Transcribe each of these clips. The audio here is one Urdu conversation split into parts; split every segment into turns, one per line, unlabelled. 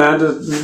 ਮੈਂ ਤਾਂ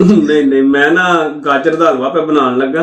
ਨਹੀਂ ਨਹੀਂ ਮੈਂ ਨਾ ਗਾਜਰ ਦਾ ਹਲਵਾ ਪਿਆ ਬਣਾਉਣ ਲੱਗਾ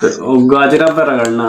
ਤੇ ਉਹ ਗਾਜਰਾਂ ਪਰ ਰਗੜਨਾ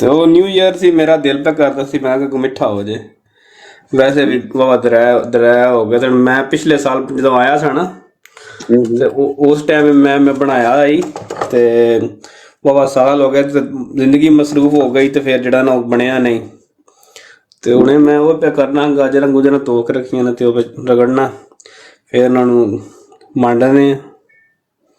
ਤੇ ਉਹ ਨਿਊ ਈਅਰ ਸੀ ਮੇਰਾ ਦਿਲ ਤਾਂ ਕਰਦਾ ਸੀ ਮੈਂ ਕਿਹਾ ਕੋਈ ਮਿੱਠਾ ਹੋ ਜੇ ਵੈਸੇ ਵੀ ਬਹੁਤ ਦਰਿਆ ਹੋ ਗਿਆ ਤੇ ਮੈਂ ਪਿਛਲੇ ਸਾਲ ਜਦੋਂ ਆਇਆ ਸੀ ਨਾ ਤੇ ਉਸ ਟਾਈਮ ਮੈਂ ਬਣਾਇਆ ਸੀ ਤੇ ਬਾਬਾ ਸਾਲ ਹੋ ਗਿਆ ਤੇ ਜ਼ਿੰਦਗੀ ਮਸਰੂਫ ਹੋ ਗਈ ਤੇ ਫਿਰ ਜਿਹੜਾ ਨਾ ਉਹ ਬਣਿਆ ਨਹੀਂ ਤੇ ਉਹਨੇ ਮੈਂ ਉਹ ਪਿਆ ਕਰਨਾ ਗਾਜਰਾਂ ਗੁਜਰਾਂ ਧੋ ਕੇ ਰੱਖੀਆਂ ਨੇ ਤੇ ਉਹ ਰਗੜਨਾ ਫਿਰ ਉਹਨਾਂ ਨੂੰ ਮੰਡਣੇ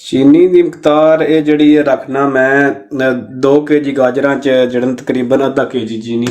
ਚੀਨੀ ਦੀ ਮਿਕਦਾਰ ਇਹ ਜਿਹੜੀ ਹੈ ਰੱਖਣਾ ਮੈਂ 2 kg ਗਾਜਰਾਂ 'ਚ ਜਿਹੜਾ ਤਕਰੀਬਨ ਅੱਧਾ kg ਚੀਨੀ।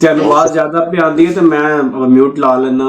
ਤੁਹਾਨੂੰ ਆਵਾਜ਼ ਜ਼ਿਆਦਾ ਪਈ ਆਉਂਦੀ ਹੈ ਤੇ ਮੈਂ ਮਿਊਟ ਲਾ ਲੈਣਾ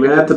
ਮੈਂ ਤਾਂ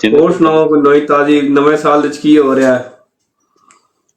ਜਿੰਨੇ ਹੋਰ ਸੁਣਾਓ ਕੋਈ ਨਵੀਂ ਤਾਜ਼ੀ ਨਵੇਂ ਸਾਲ ਵਿੱਚ ਕੀ ਹੋ ਰਿਹਾ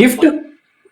ਗਿਫਟ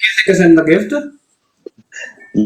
ਕਿਸੇ ਕਿਸਮ ਦਾ ਗਿਫਟ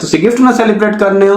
ਤੁਸੀਂ ਗਿਫਟ ਨਾਲ ਸੈਲੀਬ੍ਰੇਟ ਕਰਨੇ ਹੋ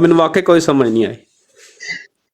ਮੈਨੂੰ ਵਾਕਈ ਕੋਈ ਸਮਝ ਨਹੀਂ ਆਈ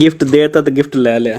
ਗਿਫਟ ਦੇਤਾ ਤੇ ਗਿਫਟ ਲੈ ਲਿਆ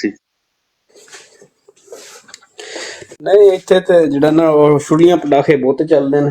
ਸੀ।
ਨਹੀਂ ਇੱਥੇ ਤੇ ਜਿਹੜਾ ਨਾ ਉਹ ਛੁੱਟੀਆਂ ਪਟਾਖੇ ਬਹੁਤ ਚੱਲਦੇ ਨੇ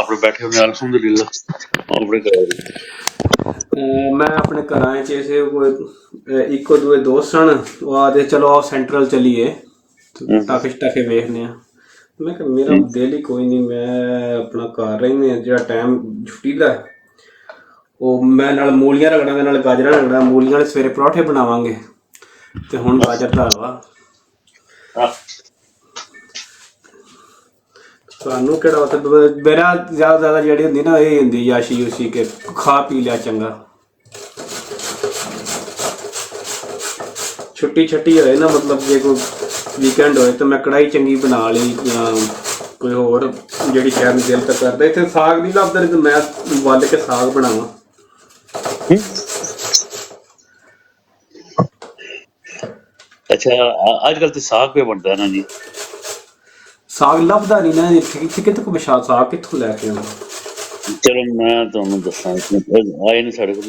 ਆਪਣੇ ਬੈਠੇ ਹੋਏ ਅਲਹਮਦੁਲਿਲਾ ਆਪਣੇ ਕਰਾਂਗੇ।
ਮੈਂ ਆਪਣੇ ਘਰਾਂ 'ਚ ਇਸੇ ਕੋਈ ਇੱਕੋ ਦੂਏ ਦੋਸਤ ਸਨ ਉਹ ਆਦੇ ਚਲੋ ਆਓ ਸੈਂਟਰਲ ਚਲੀਏ ਪਟਾਖੇ ਸ਼ਟਾਖੇ ਵੇਖਦੇ ਆ ਮੈਂ ਕਿਹਾ ਮੇਰਾ ਦਿਲ ਹੀ ਕੋਈ ਨਹੀਂ ਮੈਂ ਆਪਣਾ ਘਰ ਰਹਿੰਦੇ ਆ ਜਿਹੜਾ ਟਾਈਮ ਛੁੱਟੀ ਦਾ ਉਹ ਮੈਂ ਨਾਲ ਮੂਲੀਆਂ ਰਗੜਾਂਗੇ ਨਾਲ ਗਾਜਰਾਂ ਰਗੜਾਂ ਮੂਲੀਆਂ ਵਾਲੇ ਸਵੇਰੇ ਪਰੌਠੇ ਬਣਾਵਾਂਗੇ ਤੇ ਹੁਣ ਗਾਜਰ ਦਾ ਹਲਵਾ ਤੁਹਾਨੂੰ ਕਿਹੜਾ ਉੱਥੇ ਮੇਰਾ ਜ਼ਿਆਦਾ ਜਿਹੜੀ ਹੁੰਦੀ ਨਾ ਇਹ ਹੁੰਦੀ ਯਾਸ਼ੀ ਯੂਸ਼ੀ ਕੇ ਖਾ ਪੀ ਲਿਆ ਚੰਗਾ ਛੁੱਟੀ ਹੋਏ ਨਾ ਮਤਲਬ ਜੇ ਕੋਈ ਵੀਕਐਂਡ ਹੋਏ ਤਾਂ ਮੈਂ ਕੜਾਈ ਚੰਗੀ ਬਣਾ ਲਈ ਜਾਂ ਕੋਈ ਹੋਰ ਜਿਹੜੀ ਸ਼ਾਇਦ ਦਿਲ ਤਾਂ ਕਰਦਾ ਇੱਥੇ ਸਾਗ ਨਹੀਂ ਲੱਭਦਾ ਤੇ ਮੈਂ ਵੱਧ ਕੇ ਸਾਗ ਬਣਾਵਾਂ
ਅੱਛਾ ਅੱਜ ਕੱਲ ਤੇ ਸਾਗ ਪਿਆ ਬਣਦਾ ਨਾ ਜੀ
ਸਾਗ ਲੱਭਦਾ ਨਹੀਂ ਨਾ ਇੱਥੇ ਕਿਤੇ ਕੋਈ ਸਾਗ ਕਿੱਥੋਂ ਲੈ ਕੇ ਆਵਾਂ
ਚਲੋ ਮੈਂ ਤੁਹਾਨੂੰ ਦੱਸਾਂ ਆਏ ਨੇ ਸਾਡੇ ਕੋਲ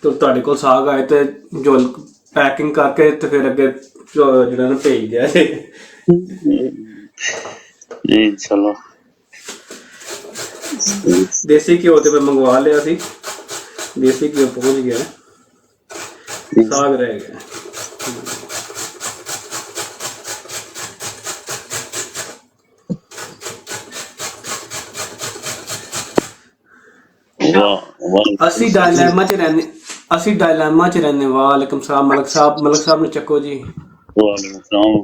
ਤੁਹਾਡੇ ਕੋਲ ਸਾਗ ਆਏ ਤੇ ਜੋ ਪੈਕਿੰਗ ਕਰਕੇ ਤੇ ਫਿਰ ਅੱਗੇ ਜਿਹੜਾ ਨਾ ਭੇਜ ਦਿਆ
ਜੀ ਚਲੋ
ਦੇਸੀ ਘਿਓ ਤੇ ਮੈਂ ਮੰਗਵਾ ਲਿਆ ਸੀ ਦੇਸੀ ਘਿਓ ਪਹੁੰਚ ਗਿਆ ਸਾਗ ਰਹਿ ਗਿਆ ਅਸੀਂ ਡਾਇਲੇਮਾ ਚ ਰਹਿੰਦੇ ਵਾਲੇਕੁਮ ਸਲਾਮ ਮਲਕ ਸਾਹਿਬ ਨੂੰ ਚੱਕੋ ਜੀ
ਵਾਲੇਕੁਮ ਸਲਾਮ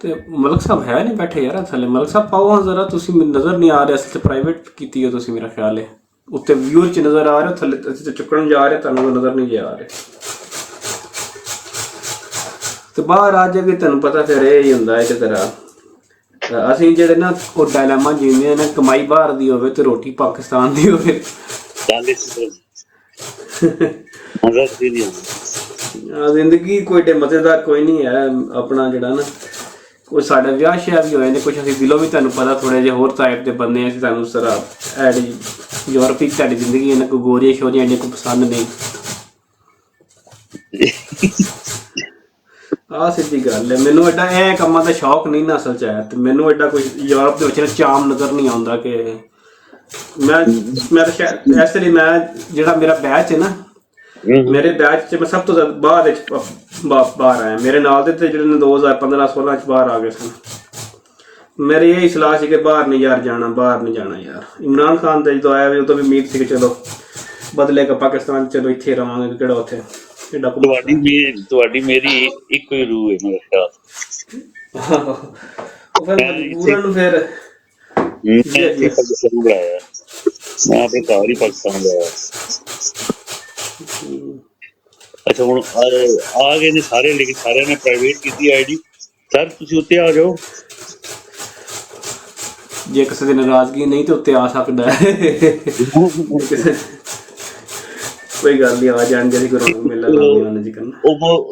ਤੇ ਮਲਕ ਸਾਹਿਬ ਹੈ ਨਹੀਂ ਬੈਠੇ ਯਾਰ ਥੱਲੇ ਮਲਕ ਸਾਹਿਬ ਪਾਓ ਹਾਂ ਜ਼ਰਾ ਤੁਸੀਂ ਨਜ਼ਰ ਨਹੀਂ ਆ ਰਿਹਾ ਸੀ ਤੇ ਪ੍ਰਾਈਵੇਟ ਕੀਤੀ ਹੋ ਤੁਸੀਂ ਮੇਰਾ ਖਿਆਲ ਹੈ ਉੱਤੇ ਵਿਊ ਚ ਨਜ਼ਰ ਆ ਰਿਹਾ, ਥੱਲੇ ਅਸੀਂ ਤੇ ਚੁੱਕਣ ਜਾ ਰਹੇ, ਤੁਹਾਨੂੰ ਉਹ ਨਜ਼ਰ ਨਹੀਂ ਜੇ ਆ ਰਹੇ। ਤੇ ਬਾਹਰ ਆ ਜਾਵੇ ਤੁਹਾਨੂੰ ਪਤਾ ਫਿਰ ਇਹ ਹੀ ਹੁੰਦਾ ਇਸੇ ਤਰ੍ਹਾਂ। ਅਸੀਂ ਜਿਹੜੇ ਨਾ ਉਹ ਡਾਇਲਾਮਾ ਜੀਂਦੇ ਨੇ, ਕਮਾਈ ਬਾਹਰ ਦੀ ਹੋਵੇ ਤੇ ਰੋਟੀ ਪਾਕਿਸਤਾਨ ਦੀ ਹੋਵੇ। ਜ਼ਿੰਦਗੀ ਕੋਈ ਏਡੇ ਮਜ਼ੇਦਾਰ ਕੋਈ ਨਹੀਂ ਹੈ ਆਪਣਾ ਜਿਹੜਾ ਨਾ। ਕੋਈ ਸਾਡਾ ਵਿਆਹ ਸ਼ਿਆ ਵੀ ਹੋਏ ਨੇ, ਕੁਛ ਅਸੀਂ ਦਿਲੋਂ ਵੀ ਤੁਹਾਨੂੰ ਪਤਾ ਥੋੜ੍ਹੇ ਜਿਹੇ ਹੋਰ ਟਾਈਪ ਦੇ ਬੰਦੇ ਅਸੀਂ, ਤੁਹਾਨੂੰ ਉਸ ਤਰ੍ਹਾਂ ਐਡੀ ਯੂਰਪਿਕ ਤੁਹਾਡੀ ਜ਼ਿੰਦਗੀ ਇਹਨਾਂ ਕੋਈ ਗੋਰੀਆਂ ਸ਼ੋਰੀਆਂ ਇੰਨੇ ਕੋਈ ਪਸੰਦ ਨਹੀਂ। ਆਹ ਸਿੱਧੀ ਗੱਲ ਹੈ। ਮੈਨੂੰ ਐਡਾ ਇਹ ਕੰਮਾਂ ਦਾ ਸ਼ੌਕ ਨਹੀਂ ਨਾ ਅਸਲ 'ਚ ਹੈ, ਤੇ ਮੈਨੂੰ ਐਡਾ ਕੋਈ ਯੂਰਪ ਦੇ ਵਿੱਚ ਨਾ ਚਾਮ ਨਜ਼ਰ ਨਹੀਂ ਆਉਂਦਾ ਕਿ ਮੈਂ ਤਾਂ ਸ਼ਾਇਦ ਇਸ ਲਈ ਮੈਂ ਜਿਹੜਾ ਮੇਰਾ ਬੈਚ ਹੈ ਨਾ, ਮੇਰੇ ਬੈਚ 'ਚ ਮੈਂ ਸਭ ਤੋਂ ਜ਼ਿਆਦਾ ਬਾਅਦ ਵਿੱਚ ਬਾਹਰ ਆਇਆ। ਮੇਰੇ ਨਾਲ ਦੇ ਤੇ ਜਿਹੜੇ ਨੇ 2015-16 'ਚ ਬਾਹਰ ਆ ਗਏ ਸਨ। ਮੇਰੀ ਇਹ ਸਲਾਹ ਸੀ ਕਿ ਬਾਹਰ ਨਹੀਂ ਯਾਰ ਜਾਣਾ, ਬਾਹਰ ਨਹੀਂ ਜਾਣਾ ਯਾਰ। ਇਮਰਾਨ ਖਾਨ ਤੇ ਜਦੋਂ ਆਇਆ ਵੀ ਉਦੋਂ ਵੀ ਉਮੀਦ ਸੀ ਕਿ ਚਲੋ ਬਦਲੇਗਾ ਪਾਕਿਸਤਾਨ, ਚਲੋ ਇੱਥੇ ਹੀ ਰਵਾਂਗੇ, ਕਿਹੜਾ ਉੱਥੇ
ਤੁਹਾਡੀ ਮੇਰੀ ਇੱਕੋ ਹੀ ਰੂਹ ਹੈ ਮੇਰੇ ਖਿਆਲ।
ਉਹ ਫਿਰ ਮਜਬੂਰਨ ਨੂੰ ਫਿਰ
ਪਾਕਿਸਤਾਨ ਬੁਲਾਇਆ, ਮੈਂ ਆਪਣੇ ਘਰ ਹੀ ਪਾਕਿਸਤਾਨ ਬੁਲਾਇਆ। ਅੱਛਾ ਹੁਣ ਆ ਗਏ ਨੇ ਸਾਰੇ, ਲੇਕਿਨ ਸਾਰਿਆਂ ਨੇ ਪ੍ਰਾਈਵੇਟ ਕੀਤੀ ਆਈਡੀ। ਸਰ ਤੁਸੀਂ ਉੱਤੇ ਆ ਜਾਓ,
ਜੇ ਕਿਸੇ ਦੀ ਨਾਰਾਜ਼ਗੀ ਨਹੀਂ ਤੇ ਉੱਤੇ ਆ ਸਕਦਾ ਹੈ। ਕੋਈ ਗੱਲ ਨਹੀਂ, ਆ ਜਾਣਗੇ ਜੀ, ਕੋਈ ਮੇਲਾ ਲਾਉਣਾ ਜੀ ਕਰਨਾ।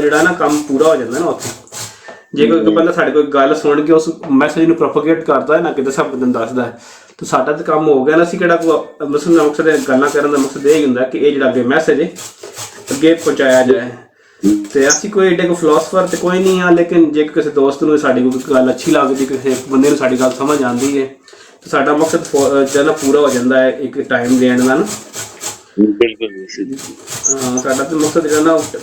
ਜਿਹੜਾ ਨਾ ਕੰਮ ਪੂਰਾ ਹੋ ਜਾਂਦਾ ਨਾ ਉੱਥੇ। ਜੇ ਕੋਈ ਬੰਦਾ ਸਾਡੇ ਕੋਈ ਗੱਲ ਸੁਣ ਕੇ ਉਸ ਮੈਸੇਜ ਨੂੰ ਪ੍ਰੋਪਗੇਟ ਕਰਦਾ ਹੈ ਨਾ, ਕਿਤੇ ਸਭ ਬੰਦੇ ਨੂੰ ਦੱਸਦਾ ਹੈ, ਤਾਂ ਸਾਡਾ ਤਾਂ ਕੰਮ ਹੋ ਗਿਆ ਨਾ। ਅਸੀਂ ਕਿਹੜਾ ਕੋਈ ਮਕਸਦ ਗੱਲਾਂ ਕਰਨ ਦਾ ਮਕਸਦ ਇਹ ਹੀ ਹੁੰਦਾ ਕਿ ਇਹ ਜਿਹੜਾ ਅੱਗੇ ਮੈਸੇਜ ਹੈ ਅੱਗੇ ਪਹੁੰਚਾਇਆ ਜਾਏ। ਤੇ ਅਸੀਂ ਕੋਈ ਏਡੇ ਕੋਈ ਫਿਲਾਸਫਰ ਤੇ ਕੋਈ ਨਹੀਂ ਆ, ਲੇਕਿਨ ਜੇ ਕਿਸੇ ਦੋਸਤ ਨੂੰ ਸਾਡੀ ਕੋਈ ਗੱਲ ਅੱਛੀ ਲੱਗਦੀ, ਕਿਸੇ ਬੰਦੇ ਨੂੰ ਸਾਡੀ ਗੱਲ ਸਮਝ ਆਉਂਦੀ ਹੈ, ਤਾਂ ਸਾਡਾ ਮਕਸਦ ਜਿਹੜਾ ਪੂਰਾ ਹੋ ਜਾਂਦਾ ਹੈ ਇੱਕ ਟਾਈਮ ਦੇਣ ਦਾ ਨਾ। ਹਾਂ, ਸਾਡਾ ਤਾਂ ਮਕਸਦ ਜਿਹੜਾ ਨਾ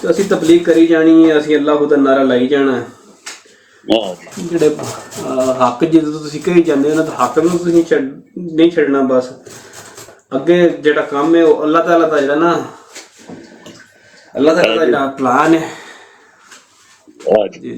ਤੇ ਅਸੀਂ ਤਬਲੀਗ ਕਰੀ ਜਾਣੀ ਹੈ, ਅਸੀਂ ਅੱਲਾਹ ਦਾ ਨਾਰਾ ਲਾਈ ਜਾਣਾ। ਜਿਹੜੇ ਹੱਕ ਜਦੋਂ ਤੁਸੀਂ ਕਹੀ ਜਾਂਦੇ ਹੋ ਨਾ, ਤਾਂ ਹੱਕ ਨੂੰ ਤੁਸੀਂ ਨਹੀਂ ਛੱਡਣਾ। ਬਸ ਅੱਗੇ ਜਿਹੜਾ ਕੰਮ ਹੈ ਉਹ ਅੱਲਾਹ ਤਾਲਾ ਦਾ ਜਿਹੜਾ ਨਾ, ਅੱਲਾਹ ਤਾਲਾ ਦਾ ਜਿਹੜਾ ਪਲਾਨ ਹੈ।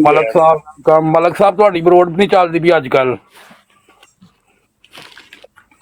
ਮਲਕ ਸਾਹਿਬ ਤੁਹਾਡੀ ਬਰੋਡ ਨਹੀਂ ਚੱਲਦੀ ਵੀ ਅੱਜ ਕੱਲ।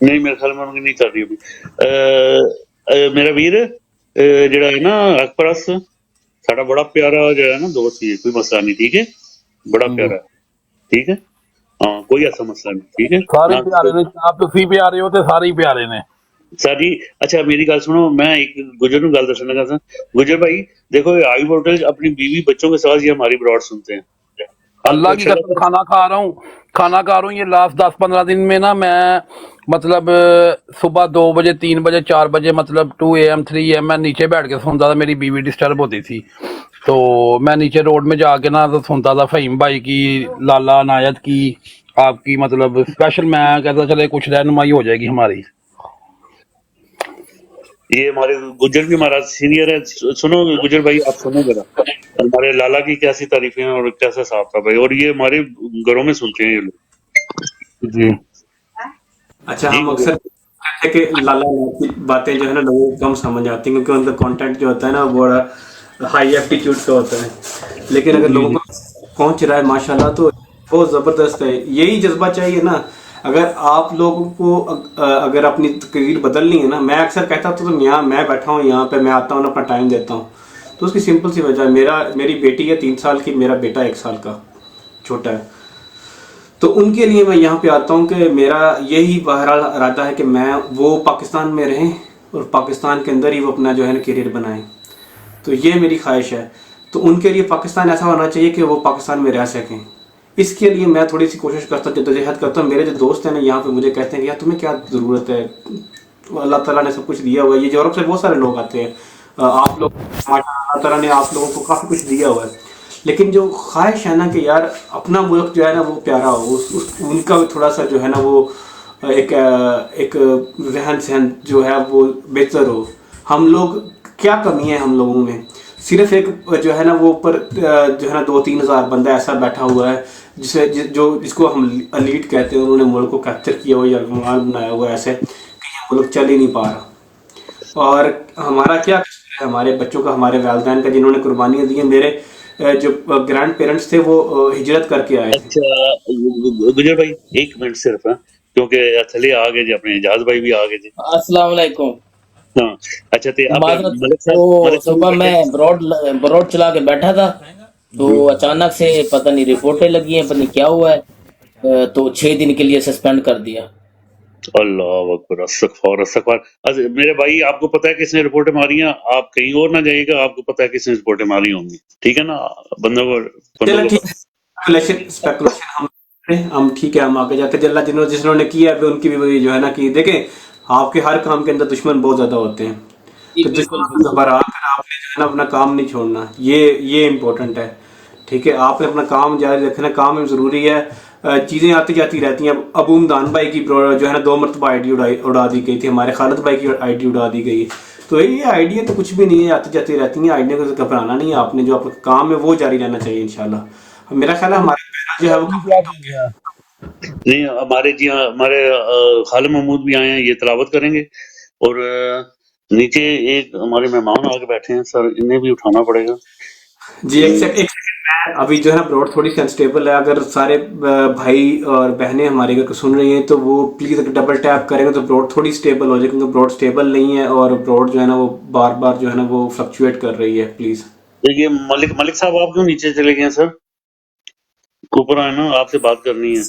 نہیں میرے خیال میں انہوں نے نہیں کر رہی ابھی میرا ویر جڑا ہے نا اکبرس ساڈا بڑا پیارا جو ہے نا دوست ہی ہے، کوئی مسئلہ نہیں، ٹھیک ہے، بڑا پیارا ہے، ٹھیک ہے، ہاں کوئی ایسا مسئلہ نہیں، ٹھیک ہے
سارے
نہ
پیارے نے، آپ تو سی پیارے ہو تے سارے ہی پیارے نے.
ساری. اچھا میری گل سنو، میں ایک گجر نو گل دسن لگا تھا. گجر بھائی دیکھو یہ ہائی وولٹیج اپنی بیوی بچوں کے ساتھ یہ ہماری براڈ سنتے ہیں. آپ کو
اللہ کی
اچھا
قسم
لگتا ہے؟
کھانا کھا رہا ہوں یہ لاسٹ 10-15 دن میں نا، میں مطلب صبح 2 بجے 3 بجے 4 بجے مطلب 2 AM 3 AM میں نیچے بیٹھ کے سنتا تھا. میری بیوی ڈسٹرب ہوتی تھی تو میں نیچے روڈ میں جا کے نا تو سنتا تھا فہیم بھائی کی، لالا عنایت کی، آپ کی، مطلب اسپیشل میں کہتا چلے کچھ رہنمائی ہو جائے گی ہماری.
یہ ہمارے گجر بھی ہمارا سینئر ہے. سنو گجر بھائی آپ سنو ذرا، ہمارے لالا کی کیسی تعریفیں ہیں اور کیسا صاحب تھا بھائی، اور یہ ہمارے گھروں میں سنتے ہیں یہ لوگ.
جی
اچھا
جی
ہم
گجر
اکثر کہتے ہیں کہ لالا کی باتیں جو ہے نا لوگوں کو کم سمجھ آتی ہیں کیونکہ ان کا کانٹینٹ جو ہوتا ہے نا وہ بڑا ہائی ایپٹیچیوڈ کا ہوتا ہے، لیکن اگر
جی
لوگوں
جی
کو پہنچ رہا ہے ماشاءاللہ تو بہت زبردست ہے. یہی جذبہ چاہیے نا. اگر آپ لوگوں کو اگر اپنی تقریر بدلنی ہے نا، میں اکثر کہتا تو یہاں میں بیٹھا ہوں، یہاں پہ میں آتا ہوں اپنا ٹائم دیتا ہوں، تو اس کی سمپل سی وجہ ہے میری بیٹی ہے 3 سال کی، میرا بیٹا 1 سال کا چھوٹا ہے. تو ان کے لیے میں یہاں پہ آتا ہوں کہ میرا یہی بہرحال ارادہ ہے کہ وہ پاکستان میں رہیں اور پاکستان کے اندر ہی وہ اپنا جو ہے نا کیریئر بنائیں. تو یہ میری خواہش ہے. تو ان کے لیے پاکستان ایسا ہونا چاہیے کہ وہ پاکستان میں رہ سکیں. اس کے لیے میں تھوڑی سی کوشش کرتا ہوں، جدوجہد کرتا ہوں. میرے جو دوست ہیں نا یہاں پہ مجھے کہتے ہیں کہ یار تمہیں کیا ضرورت ہے، اللہ تعالیٰ نے سب کچھ دیا ہوا ہے. یہ یورپ سے بہت سارے لوگ آتے ہیں، آپ لوگ اللہ تعالیٰ نے آپ لوگوں کو کافی کچھ دیا ہوا ہے، لیکن جو خواہش ہے نا کہ یار اپنا ملک جو ہے نا وہ پیارا ہو، ان کا بھی تھوڑا سا جو ہے نا وہ ایک رہن سہن جو ہے وہ بہتر ہو. ہم لوگ کیا کمی ہے ہم لوگوں میں؟ صرف ایک جو ہے نا وہ اوپر جو ہے نا 2-3 ہزار بندہ ایسا بیٹھا ہوا ہے جس کو ہم الیٹ کہتے ہیں. انہوں نے ملک کو کیپچر کیا ہوا یا رمان بنایا ہوا ایسے کہ یہ ملک چل ہی نہیں پا رہا. اور ہمارا کیا قصور ہے ہمارے بچوں کا، ہمارے والدین کا، جنہوں نے قربانیاں دی ہیں. میرے جو گرینڈ پیرنٹس تھے وہ ہجرت کر کے آئے تھے.
اچھا گجر بھائی 1 منٹ صرف ہے کیونکہ تھلے آ گئے جی، اپنے اجاز بھائی بھی آ گئے جی.
السلام علیکم.
ہاں اچھا تے اب
معذرت، وہ
ملک صاحب
صبح
بیٹھے.
میں بروڈ چلا کے بیٹھا تھا تو اچانک سے پتہ نہیں رپورٹیں لگی ہیں، پتہ نہیں کیا ہوا ہے، تو 6 دن کے لیے سسپینڈ کر دیا.
اللہ اکبر، استغفار استغفار. میرے بھائی آپ کو پتا ہے کس نے رپورٹیں ماری ہیں، آپ کہیں اور نہ جائیے گا، آپ کو پتا ہے کس نے رپورٹیں ماری ہوں گی، ٹھیک ہے نا. بندوں
چلو
کو
ٹھیک ہے، اسپیکولیشن ہم ٹھیک ہے، ہم آگے جاتے ہیں. اللہ جنہوں نے کیا ہے ان کی بھی جو ہے نا کہ دیکھیں آپ کے ہر کام کے اندر دشمن بہت زیادہ ہوتے ہیں،
جی
تو
بالکل
دشمن
بالکل.
گھبرا کر آپ نے جو ہے نا اپنا کام نہیں چھوڑنا. یہ امپورٹنٹ ہے، ٹھیک ہے. آپ نے اپنا کام جاری رکھنا، کام میں ضروری ہے. چیزیں آتی جاتی رہتی ہیں. ابو امدان بھائی کی جو ہے نا 2 مرتبہ آئی ڈی اڑا دی گئی تھی، ہمارے خالد بھائی کی آئی ڈی اڑا دی گئی. تو یہ آئیڈیا تو کچھ بھی نہیں ہے، آتی جاتی رہتی ہیں. آئیڈیا کو گھبرانا نہیں ہے، آپ نے جو آپ کا کام ہے وہ جاری رہنا چاہیے انشاءاللہ. میرا خیال ہے ہمارا پہلا جو ہے وہ
کیا ہو گیا؟
نہیں. ہمارے جی ہاں، ہمارے خالد محمود بھی آئے ہیں، یہ تلاوت کریں گے. اور نیچے ایک ہمارے مہمان آ کے بیٹھے ہیں سر، انہیں بھی اٹھانا پڑے گا.
جی ایک سیکنڈ میں ابھی جو ہے نا بروڈ تھوڑی سی انسٹیبل ہے. اگر سارے بھائی اور بہنیں ہمارے گھر کو سن رہی ہیں تو وہ پلیز اگر ڈبل ٹیپ کریں گے تو بروڈ تھوڑی سٹیبل ہو جائے، کیونکہ بروڈ سٹیبل نہیں ہے اور بروڈ جو ہے نا وہ بار بار جو ہے نا وہ فلکچویٹ کر رہی ہے. پلیز
یہ ملک صاحب آپ کیوں نیچے چلے گئے ہیں سر؟ اوپر آئے نا، آپ سے بات کرنی ہے.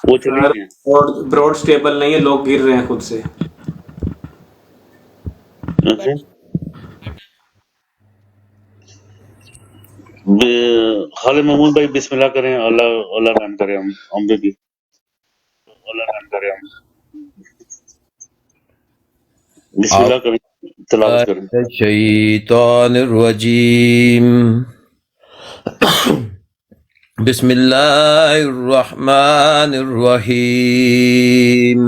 وہ چلے
سر
گئے ہیں.
بروڈ سٹیبل نہیں ہے، لوگ گر رہے ہیں خود سے.
اچھا. خالد محمود بھائی بسم اللہ کریں. اللہ رحم کرے ہم پہ بھی. بسم اللہ کریں، تلاوت کریں.
الشیطان الرجیم. بسم اللہ الرحمن الرحیم.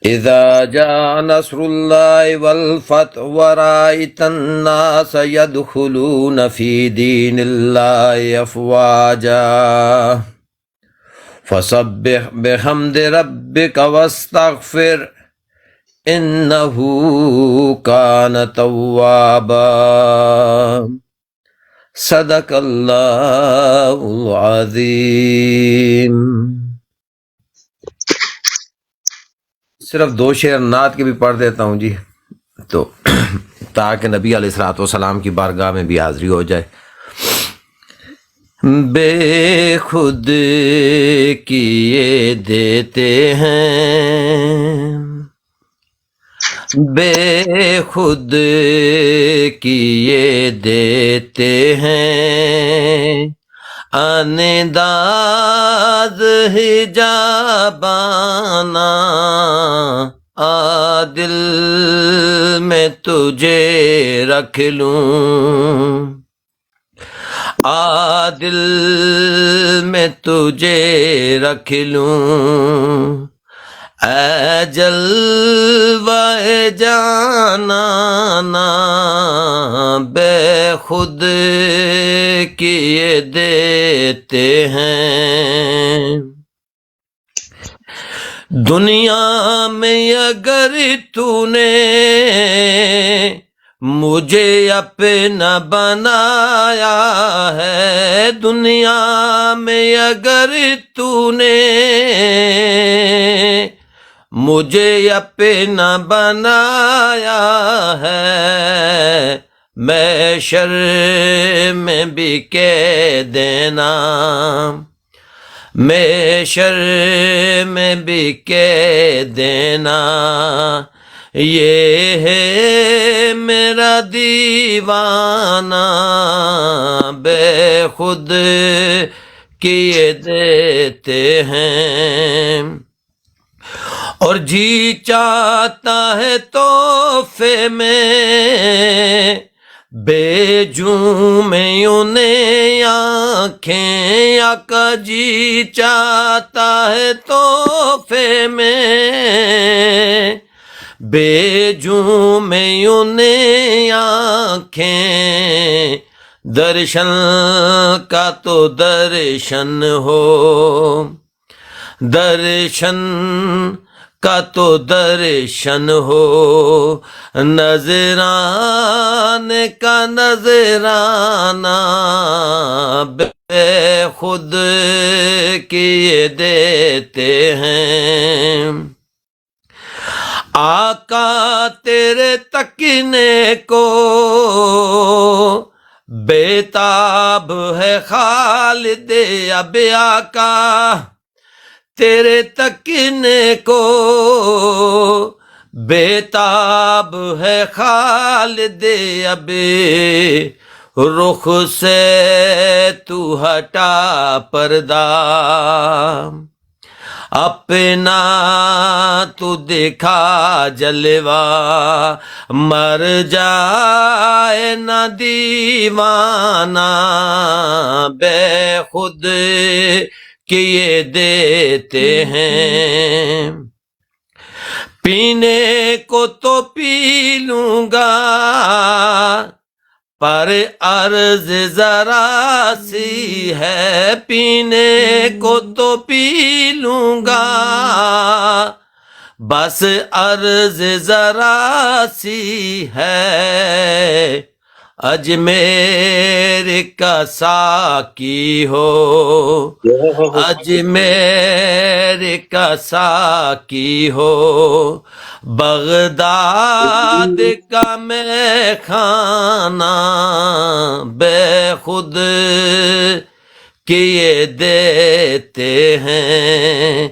اذا جاء نصر الله والفتح ورأيت الناس يدخلون في دين الله أفواجا فسبح بحمد ربك واستغفر إنه كان توابا. صدق اللہ العظیم. صرف 2 شعر نعت کے بھی پڑھ دیتا ہوں جی، تو تاکہ نبی علیہ الصلوۃ والسلام کی بارگاہ میں بھی حاضری ہو جائے۔ بے خود کیے دیتے ہیں، بے خود کیے دیتے ہیں، انداز حجابانا عادل میں تجھے رکھ لوں، عادل میں تجھے رکھ لوں، اے جلوہ جانانا بے خود کیے دیتے ہیں۔ دنیا میں اگر تو نے مجھے اپنا بنایا ہے، دنیا میں اگر تو نے مجھے اپنا بنایا ہے، محشر میں بھی کہہ دینا، محشر میں بھی کہہ دینا، یہ ہے میرا دیوانہ بے خود کیے دیتے ہیں، اور جی چاہتا ہے تحفے میں بے میں انہیں آنکھیں، آقا جی چاہتا ہے تحفے میں بے میں انہیں آنکھیں، درشن کا تو درشن ہو، درشن کا تو درشن ہو، نذرانے کا نذرانہ بے خود کیے دیتے ہیں۔ آقا تیرے تکنے کو بےتاب ہے خالد اب، آقا تیرے تکنے کو بےتاب ہے خالد اب، رخ سے تو ہٹا پردہ، اپنا تو دکھا جلوہ، مر جائے نہ دیوانہ بے خود کیے دیتے ہیں۔ پینے کو تو پی لوں گا پر عرض ذرا سی ہے، پینے کو تو پی لوں گا بس عرض ذرا سی ہے، اجمیر کا ساقی ہو، اجمیر کا ساقی ہو، بغداد کا میں خانہ بے خود کیے دیتے ہیں،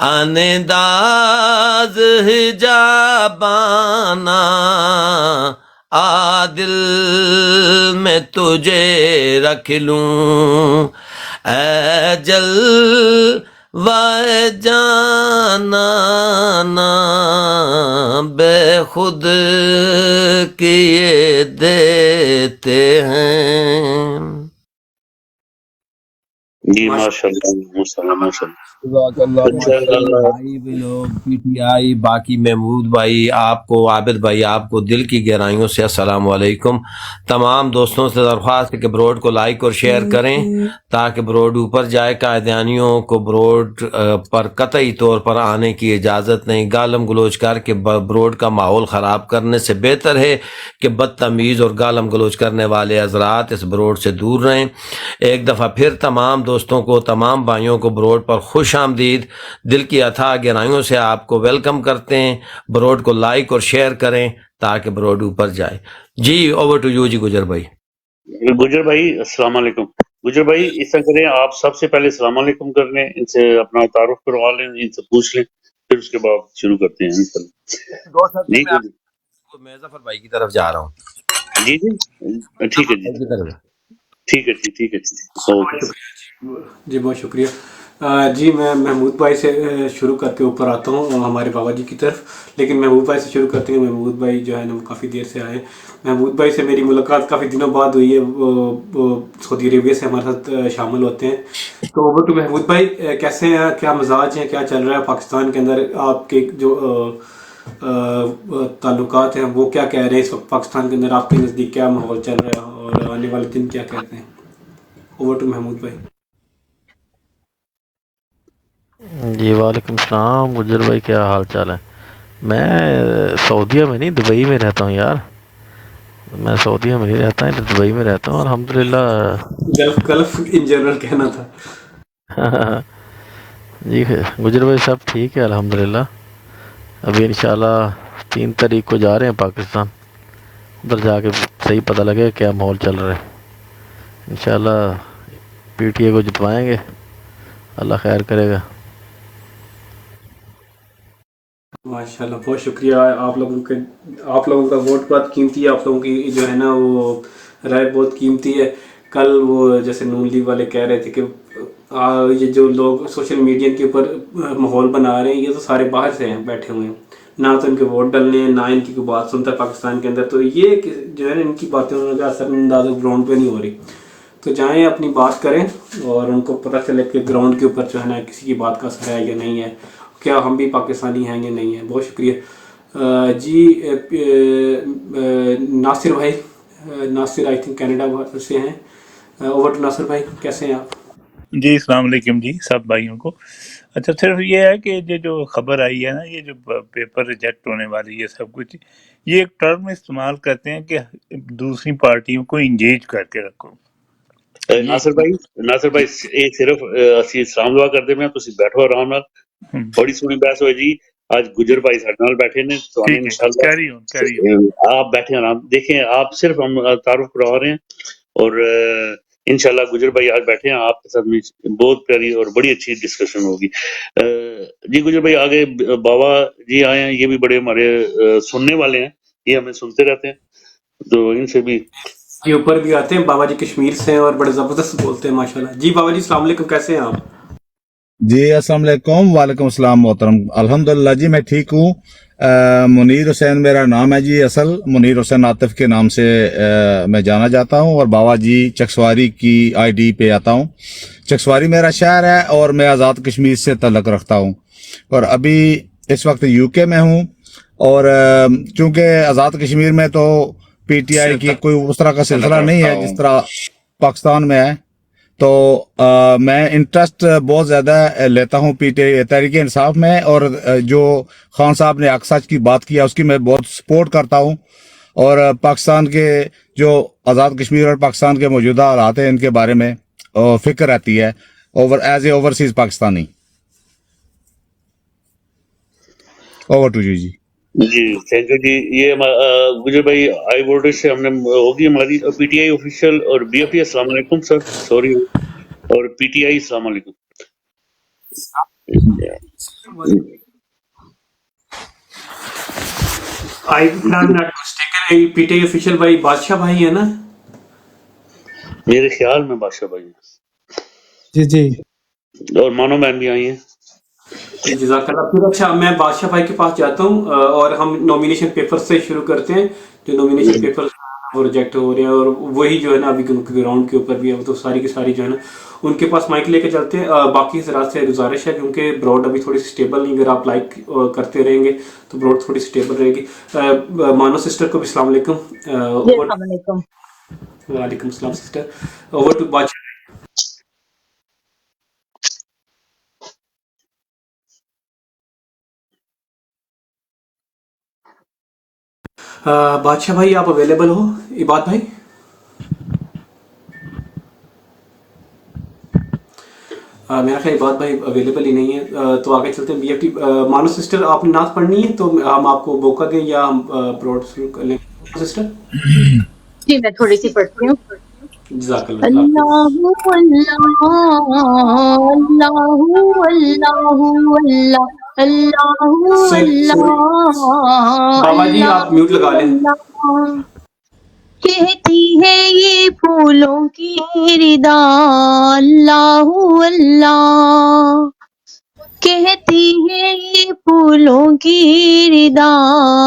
انداز حجابانا عادل میں تجھے رکھ لوں، اے جلوہ جانانا بے خود کیے دیتے ہیں۔
جی ماشاءاللہ ماشاءاللہ۔
جزاک اللہ
بھائی بھی لوگ پی ٹی آئی، باقی محمود بھائی، آپ کو عابد بھائی، آپ کو دل کی گہرائیوں سے السلام علیکم۔ تمام دوستوں سے درخواست ہے کہ بروڈ کو لائک اور شیئر کریں تاکہ بروڈ اوپر جائے۔ قائدیانیوں کو بروڈ پر قطعی طور پر آنے کی اجازت نہیں، گالم گلوچ کر کے بروڈ کا ماحول خراب کرنے سے بہتر ہے کہ بدتمیز اور گالم گلوچ کرنے والے حضرات اس بروڈ سے دور رہیں۔ ایک دفعہ پھر تمام دوستوں کو, تمام بھائیوں کو بروڈ پر خوش آمدید. دل کی اتھا گہرائیوں سے آپ کو ویلکم کرتے ہیں. بروڈ کو لائک اور شیئر کریں تاکہ بروڈ اوپر جائے. جی اوور ٹو یو جی گجر بھائی.
گجر بھائی السلام علیکم. گجر بھائی اس طرح کریں, آپ سب سے پہلے السلام علیکم کر لیں, ان سے اپنا تعارف کروا لیں, ان سے پوچھ لیں, پھر اس کے بعد شروع کرتے ہیں
دو سر سے
جی
میں آپ میں ظفر بھائی کی طرف جا رہا ہوں.
جی جی ٹھیک ہے جی,
بھائی کی طرف.
ٹھیک ہے جی, ٹھیک ہے جی, اوکے.
جی بہت شکریہ. جی میں محمود بھائی سے شروع کر کے اوپر آتا ہوں ہمارے بابا جی کی طرف. لیکن محمود بھائی سے شروع کرتے ہیں. محمود بھائی جو ہے نا وہ کافی دیر سے آئے. محمود بھائی سے میری ملاقات کافی دنوں بعد ہوئی ہے. وہ سعودی عربیہ سے ہمارے ساتھ شامل ہوتے ہیں. تو اوور ٹو محمود بھائی, کیسے ہیں, کیا مزاج ہیں, کیا چل رہا ہے پاکستان کے اندر, آپ کے جو تعلقات ہیں وہ کیا کہہ رہے ہیں اس وقت پاکستان کے اندر, آپ کے نزدیک کیا ماحول چل رہا ہے اور آنے والے دن کیا کہتے ہیں. اوور ٹو محمود بھائی.
جی وعلیکم السلام گجر بھائی, کیا حال چال ہے؟ میں سعودیہ میں نہیں, دبئی میں رہتا ہوں یار. میں سعودیہ میں نہیں رہتا ہوں, دبئی میں رہتا ہوں الحمدللہ.
گلف ان جنرل کہنا تھا.
جی گجر بھائی صاحب ٹھیک ہے الحمدللہ. ابھی انشاءاللہ 3 تاریخ کو جا رہے ہیں پاکستان. ادھر جا کے صحیح پتہ لگے کیا ماحول چل رہا ہے. انشاءاللہ پی ٹی اے کو جتوائیں گے, اللہ خیر کرے گا.
ماشاء اللہ بہت شکریہ. آپ لوگوں کا ووٹ بہت قیمتی ہے. آپ لوگوں کی جو ہے نا وہ رائے بہت قیمتی ہے. کل وہ جیسے نون لیگ والے کہہ رہے تھے کہ یہ جو لوگ سوشل میڈیا کے اوپر ماحول بنا رہے ہیں یہ تو سارے باہر سے ہیں, بیٹھے ہوئے ہیں, نہ تو ان کے ووٹ ڈلنے ہیں, نہ ان کی کوئی بات سنتا ہے پاکستان کے اندر. تو یہ جو ہے نا ان کی باتیں کا اثر انداز گراؤنڈ پہ نہیں ہو رہی. تو جائیں اپنی بات کریں اور ان کو پتہ چلے کہ گراؤنڈ کے اوپر جو ہے نا کسی کی بات کا اثر ہے یا نہیں ہے, کیا ہم بھی پاکستانی ہیں یا نہیں ہیں. بہت شکریہ. جی ناصر بھائی, ناصر آئی تھنک کینیڈا سے ہیں. اوور ٹو ناصر بھائی, کیسے ہیں آپ؟
جی السلام علیکم جی سب بھائیوں کو. اچھا صرف یہ ہے کہ یہ جو خبر آئی ہے نا, یہ جو پیپر ریجیکٹ ہونے والی ہے سب کچھ, یہ ایک ٹرم استعمال کرتے ہیں کہ دوسری پارٹیوں کو انگیج کر کے رکھو. یہ
ناصر بھائی یہ صرف اسی اسلام دعا کرتے ہیں, تسی بیٹھو آرام نال, بڑی سونی بحث ہوئی جی. آج گجر بھائی سارے نال بیٹھے نے, تو
ٹھیک ہے, کیری
انشاءاللہ آپ بیٹھے آرام دیکھیں. آپ صرف ہم تعارف کروا رہے ہیں, اور انشاءاللہ گجر بھائی آج بیٹھے ہیں آپ کے ساتھ میں, بہت پیاری اور بڑی اچھی ڈسکشن ہوگی. جی گجر بھائی آگے بابا جی آئے ہیں, یہ بھی بڑے ہمارے سننے والے ہیں, یہ ہمیں سنتے رہتے ہیں, تو ان سے بھی
یہ اوپر بھی آتے ہیں. بابا جی کشمیر سے ہیں اور بڑے زبردست بولتے ہیں ماشاءاللہ. جی بابا جی السلام علیکم, کیسے ہیں آپ؟
جی السلام علیکم. وعلیکم السلام محترم. الحمدللہ جی میں ٹھیک ہوں. منیر حسین میرا نام ہے جی, اصل منیر حسین عاطف کے نام سے میں جانا جاتا ہوں, اور بابا جی چکسواری کی آئی ڈی پہ آتا ہوں. چکسواری میرا شہر ہے اور میں آزاد کشمیر سے تعلق رکھتا ہوں, اور ابھی اس وقت یو کے میں ہوں. اور چونکہ آزاد کشمیر میں تو پی ٹی آئی کی کوئی اس طرح کا سلسلہ نہیں ہے جس طرح پاکستان میں ہے, تو میں انٹرسٹ بہت زیادہ لیتا ہوں تحریک انصاف میں, اور جو خان صاحب نے حق سچ کی بات کیا اس کی میں بہت سپورٹ کرتا ہوں. اور پاکستان کے جو آزاد کشمیر اور پاکستان کے موجودہ حالات ہیں ان کے بارے میں فکر رہتی ہے as a overseas Pakistani. Over to you جی.
جی تھینک یو جی. یہ گجر بھائی آئی وولٹیج سے ہم نے ہوگی ہماری پی ٹی آئی آفیشیل, اور بی ایف ٹی السلام علیکم سر, سوری, اور پی ٹی آئی السلام علیکم.
پی ٹی آئی آفیشیل بھائی بادشاہ بھائی ہے نا؟
میرے خیال میں بادشاہ بھائی
جی جی
اور مانو میم بھی آئی ہیں.
جزاک اللہ. پھر اچھا میں بادشاہ بھائی کے پاس جاتا ہوں, اور ہم نومینیشن پیپر سے شروع کرتے ہیں. جو نومینیشن پیپر وہ ریجیکٹ ہو رہے ہیں, اور وہی جو ہے نا ابھی گراؤنڈ کے اوپر بھی ہے, تو ساری کی ساری جو ہے نا ان کے پاس مائک لے کے چلتے ہیں. باقی حضرات سے گزارش ہے کیونکہ براڈ ابھی تھوڑی سی اسٹیبل نہیں, اگر آپ لائک کرتے رہیں گے تو براڈ تھوڑی اسٹیبل رہے گی. مانو سسٹر کو بھی السلام علیکم.
السلام علیکم.
وعلیکم السلام سسٹر. اوور ٹو بادشاہ. بادشاہ بھائی آپ اویلیبل ہو؟ عباد بھائی میرا خیال بات بھائی اویلیبل ہی نہیں ہے، تو آگے چلتے ہیں بی ایف ٹی. مانو سسٹر آپ نے نعت پڑھنی ہے تو ہم آپ کو موقع دیں یا ہم براڈ شروع کر لیں سسٹر؟
جی میں تھوڑی سی پڑھتی ہوں.
جزاک اللہ جزاک
اللہ اللہ اللہ اللہ اللہ
سوری
اللہ
بابا جی آپ
اللہ
میوٹ لگا لیں.
اللہ. کہتی ہے یہ پھولوں کی ردا اللہ اللہ. کہتی ہے یہ پھولوں کی ردا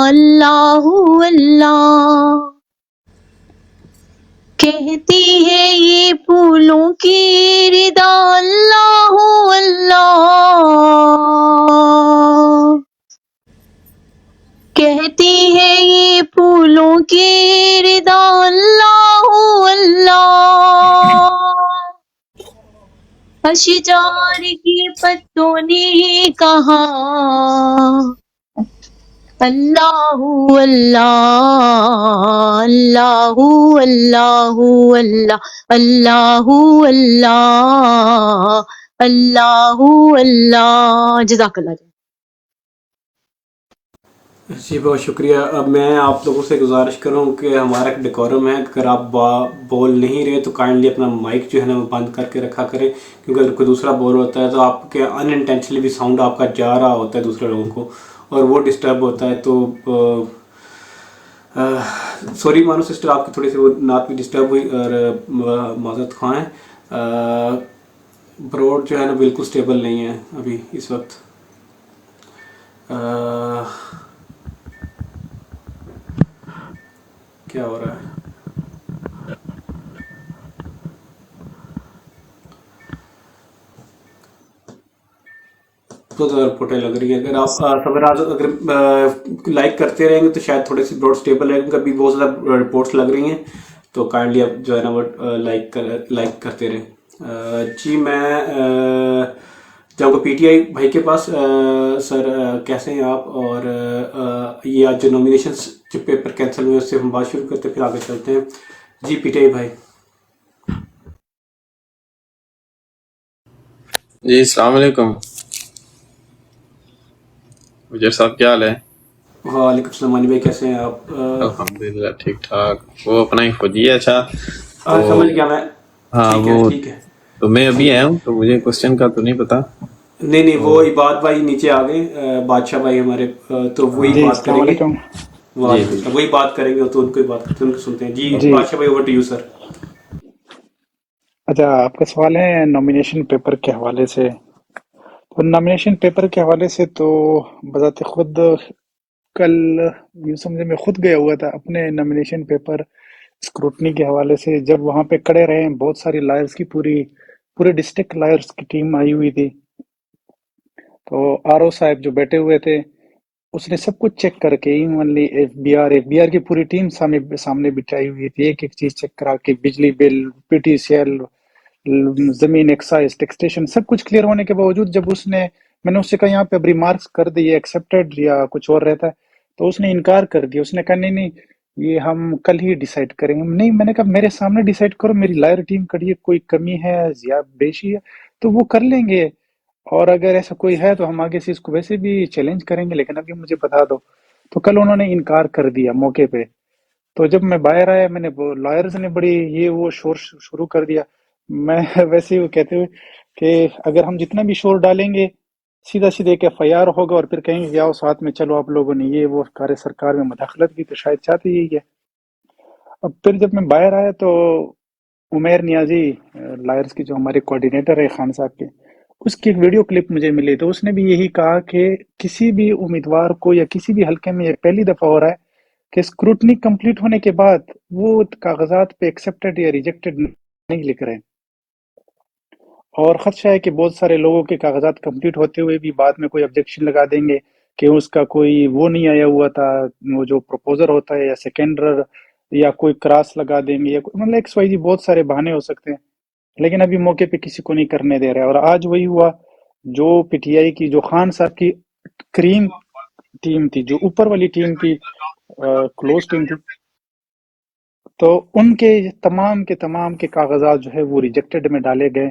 اللہ اللہ. کہتی ہے یہ پھولوں کی ردا اللہ اللہ. کہتی ہے یہ پھولوں کی ردا اللہ اللہ. اشجار کے پتوں نے کہا اللہ اللہ اللہ اللہ اللہ اللہ اللہ اللہ. جزاک اللہ.
جی بہت شکریہ. اب میں آپ لوگوں سے گزارش کروں کہ ہمارا ایک ڈیکورم ہے، اگر آپ بول نہیں رہے تو کائنڈلی اپنا مائک جو ہے نا وہ بند کر کے رکھا کریں، کیونکہ اگر کوئی دوسرا بول ہوتا ہے تو آپ کے ان انٹینشنلی بھی ساؤنڈ آپ کا جا رہا ہوتا ہے دوسرے لوگوں کو اور وہ ڈسٹرب ہوتا ہے. تو سوری مانو سسٹر آپ کی تھوڑی سی وہ نعت بھی ڈسٹرب ہوئی اور معذرت خواہ ہیں. بروڈ جو ہے نا بالکل سٹیبل نہیں ہے ابھی اس وقت. کیا ہو رہا ہے؟ تو رپورٹیں لگ رہی ہیں. اگر آپ اگر لائک کرتے رہیں گے تو شاید تھوڑے سی براڈ سٹیبل رہیں گے. ابھی بہت زیادہ رپورٹس لگ رہی ہیں تو کائنڈلی آپ جو ہے نا وہ لائک کرتے رہیں. جی میں جاؤں گا پی ٹی آئی بھائی کے پاس. سر کیسے ہیں آپ؟ اور یہ آج جو نومینیشنس جو پیپر کینسل ہوئے اس سے ہم بات شروع کرتے ہیں، پھر آگے چلتے ہیں. جی پی ٹی آئی بھائی.
جی السلام علیکم وزیر صاحب، کیا حال ہے؟
وعلیکم السلام علی بھائی، کیسے ہیں آپ؟
الحمدللہ ٹھیک ٹھاک. وہ اپنا ہی فوجی ہے. اچھا تو
سمجھ گیا میں.
ہاں
ٹھیک ہے
وہ
ٹھیک ہے.
تو میں ابھی آیا ہوں تو مجھے کوشچن کا تو نہیں پتا.
نہیں وہ عباد بھائی نیچے آ گئے، بادشاہ بھائی ہمارے، تو وہی
جی
بات
السلام
کریں گے.
علیکم.
جی
وعلیکم
جی
السلام. وہی بات کریں گے تو ان کو ہی بات کرتے ہیں، ان کو سنتے ہیں. جی
جی
بادشاہ بھائی اوور ٹو یو سر.
اچھا، آپ کا سوال ہے نامینیشن پیپر کے حوالے سے. تو نامینیشن پیپر کے حوالے سے تو بذات خود کل یوں سمجھے میں خود گیا ہوا تھا اپنے نامینیشن پیپر اسکروٹنی کے حوالے سے. جب وہاں پہ کھڑے رہے، بہت ساری لائرز کی پورے ڈسٹرکٹ لائرز کی ٹیم آئی ہوئی تھی. تو آر او صاحب جو بیٹھے ہوئے تھے اس نے سب کچھ چیک کر کے ایونلی ایف بی آر کی پوری ٹیم سامنے بٹھائی ہوئی تھی. ایک ایک چیز چیک کرا کے بجلی بل، پی ٹی سی ایل، زمین ایکسائز، ٹیکسٹیشن، سب کچھ کلیئر ہونے کے باوجود جب میں نے اس سے کہا یہاں پہ اب ریمارکس کر دیے ایکسیپٹیڈ یا کچھ اور رہتا ہے، تو اس نے انکار کر دیا. اس نے کہا نہیں یہ ہم کل ہی ڈیسائیڈ کریں گے. نہیں، میں نے کہا میرے سامنے ڈیسائیڈ کرو، میری لائر ٹیم کڑی ہے، کوئی کمی ہے یا بیشی ہے تو وہ کر لیں گے، اور اگر ایسا کوئی ہے تو ہم آگے سے اس کو ویسے بھی چیلنج کریں گے، لیکن ابھی مجھے بتا دو. تو کل انہوں نے انکار کر دیا موقع پہ. تو جب میں باہر آیا میں نے لائرز نے بڑی یہ وہ شور شروع کر دیا. میں ویسے ہی وہ کہتے ہوئے کہ اگر ہم جتنا بھی شور ڈالیں گے سیدھا ایک ایف آئی آر ہوگا اور پھر کہیں گے آؤ ساتھ میں چلو آپ لوگوں نے یہ وہ کار سرکار میں مداخلت کی، تو شاید چاہتے یہی ہے. اب پھر جب میں باہر آیا تو عمیر نیازی لائرز کی جو ہمارے کوارڈینیٹر ہے خان صاحب کے، اس کی ایک ویڈیو کلپ مجھے ملی. تو اس نے بھی یہی کہا کہ کسی بھی امیدوار کو یا کسی بھی حلقے میں یہ پہلی دفعہ ہو رہا ہے کہ اسکروٹنی کمپلیٹ ہونے کے بعد وہ کاغذات پہ ایکسیپٹڈ یا ریجیکٹڈ نہیں لکھ رہے ہیں، اور خدشہ ہے کہ بہت سارے لوگوں کے کاغذات کمپلیٹ ہوتے ہوئے بھی بعد میں کوئی آبجیکشن لگا دیں گے کہ اس کا کوئی وہ نہیں آیا ہوا تھا، وہ جو پروپوزر ہوتا ہے یا سیکنڈر، یا کوئی کراس لگا دیں گے، یا مطلب ایکس وائی جی بہت سارے بہانے ہو سکتے ہیں. لیکن ابھی موقع پہ کسی کو نہیں کرنے دے رہے. اور آج وہی ہوا، جو پی ٹی آئی کی جو خان صاحب کی کریم ٹیم تھی، جو اوپر والی ٹیم تھی، کلوز ٹیم تھی، تو ان کے تمام کے کاغذات جو ہے وہ ریجیکٹڈ میں ڈالے گئے.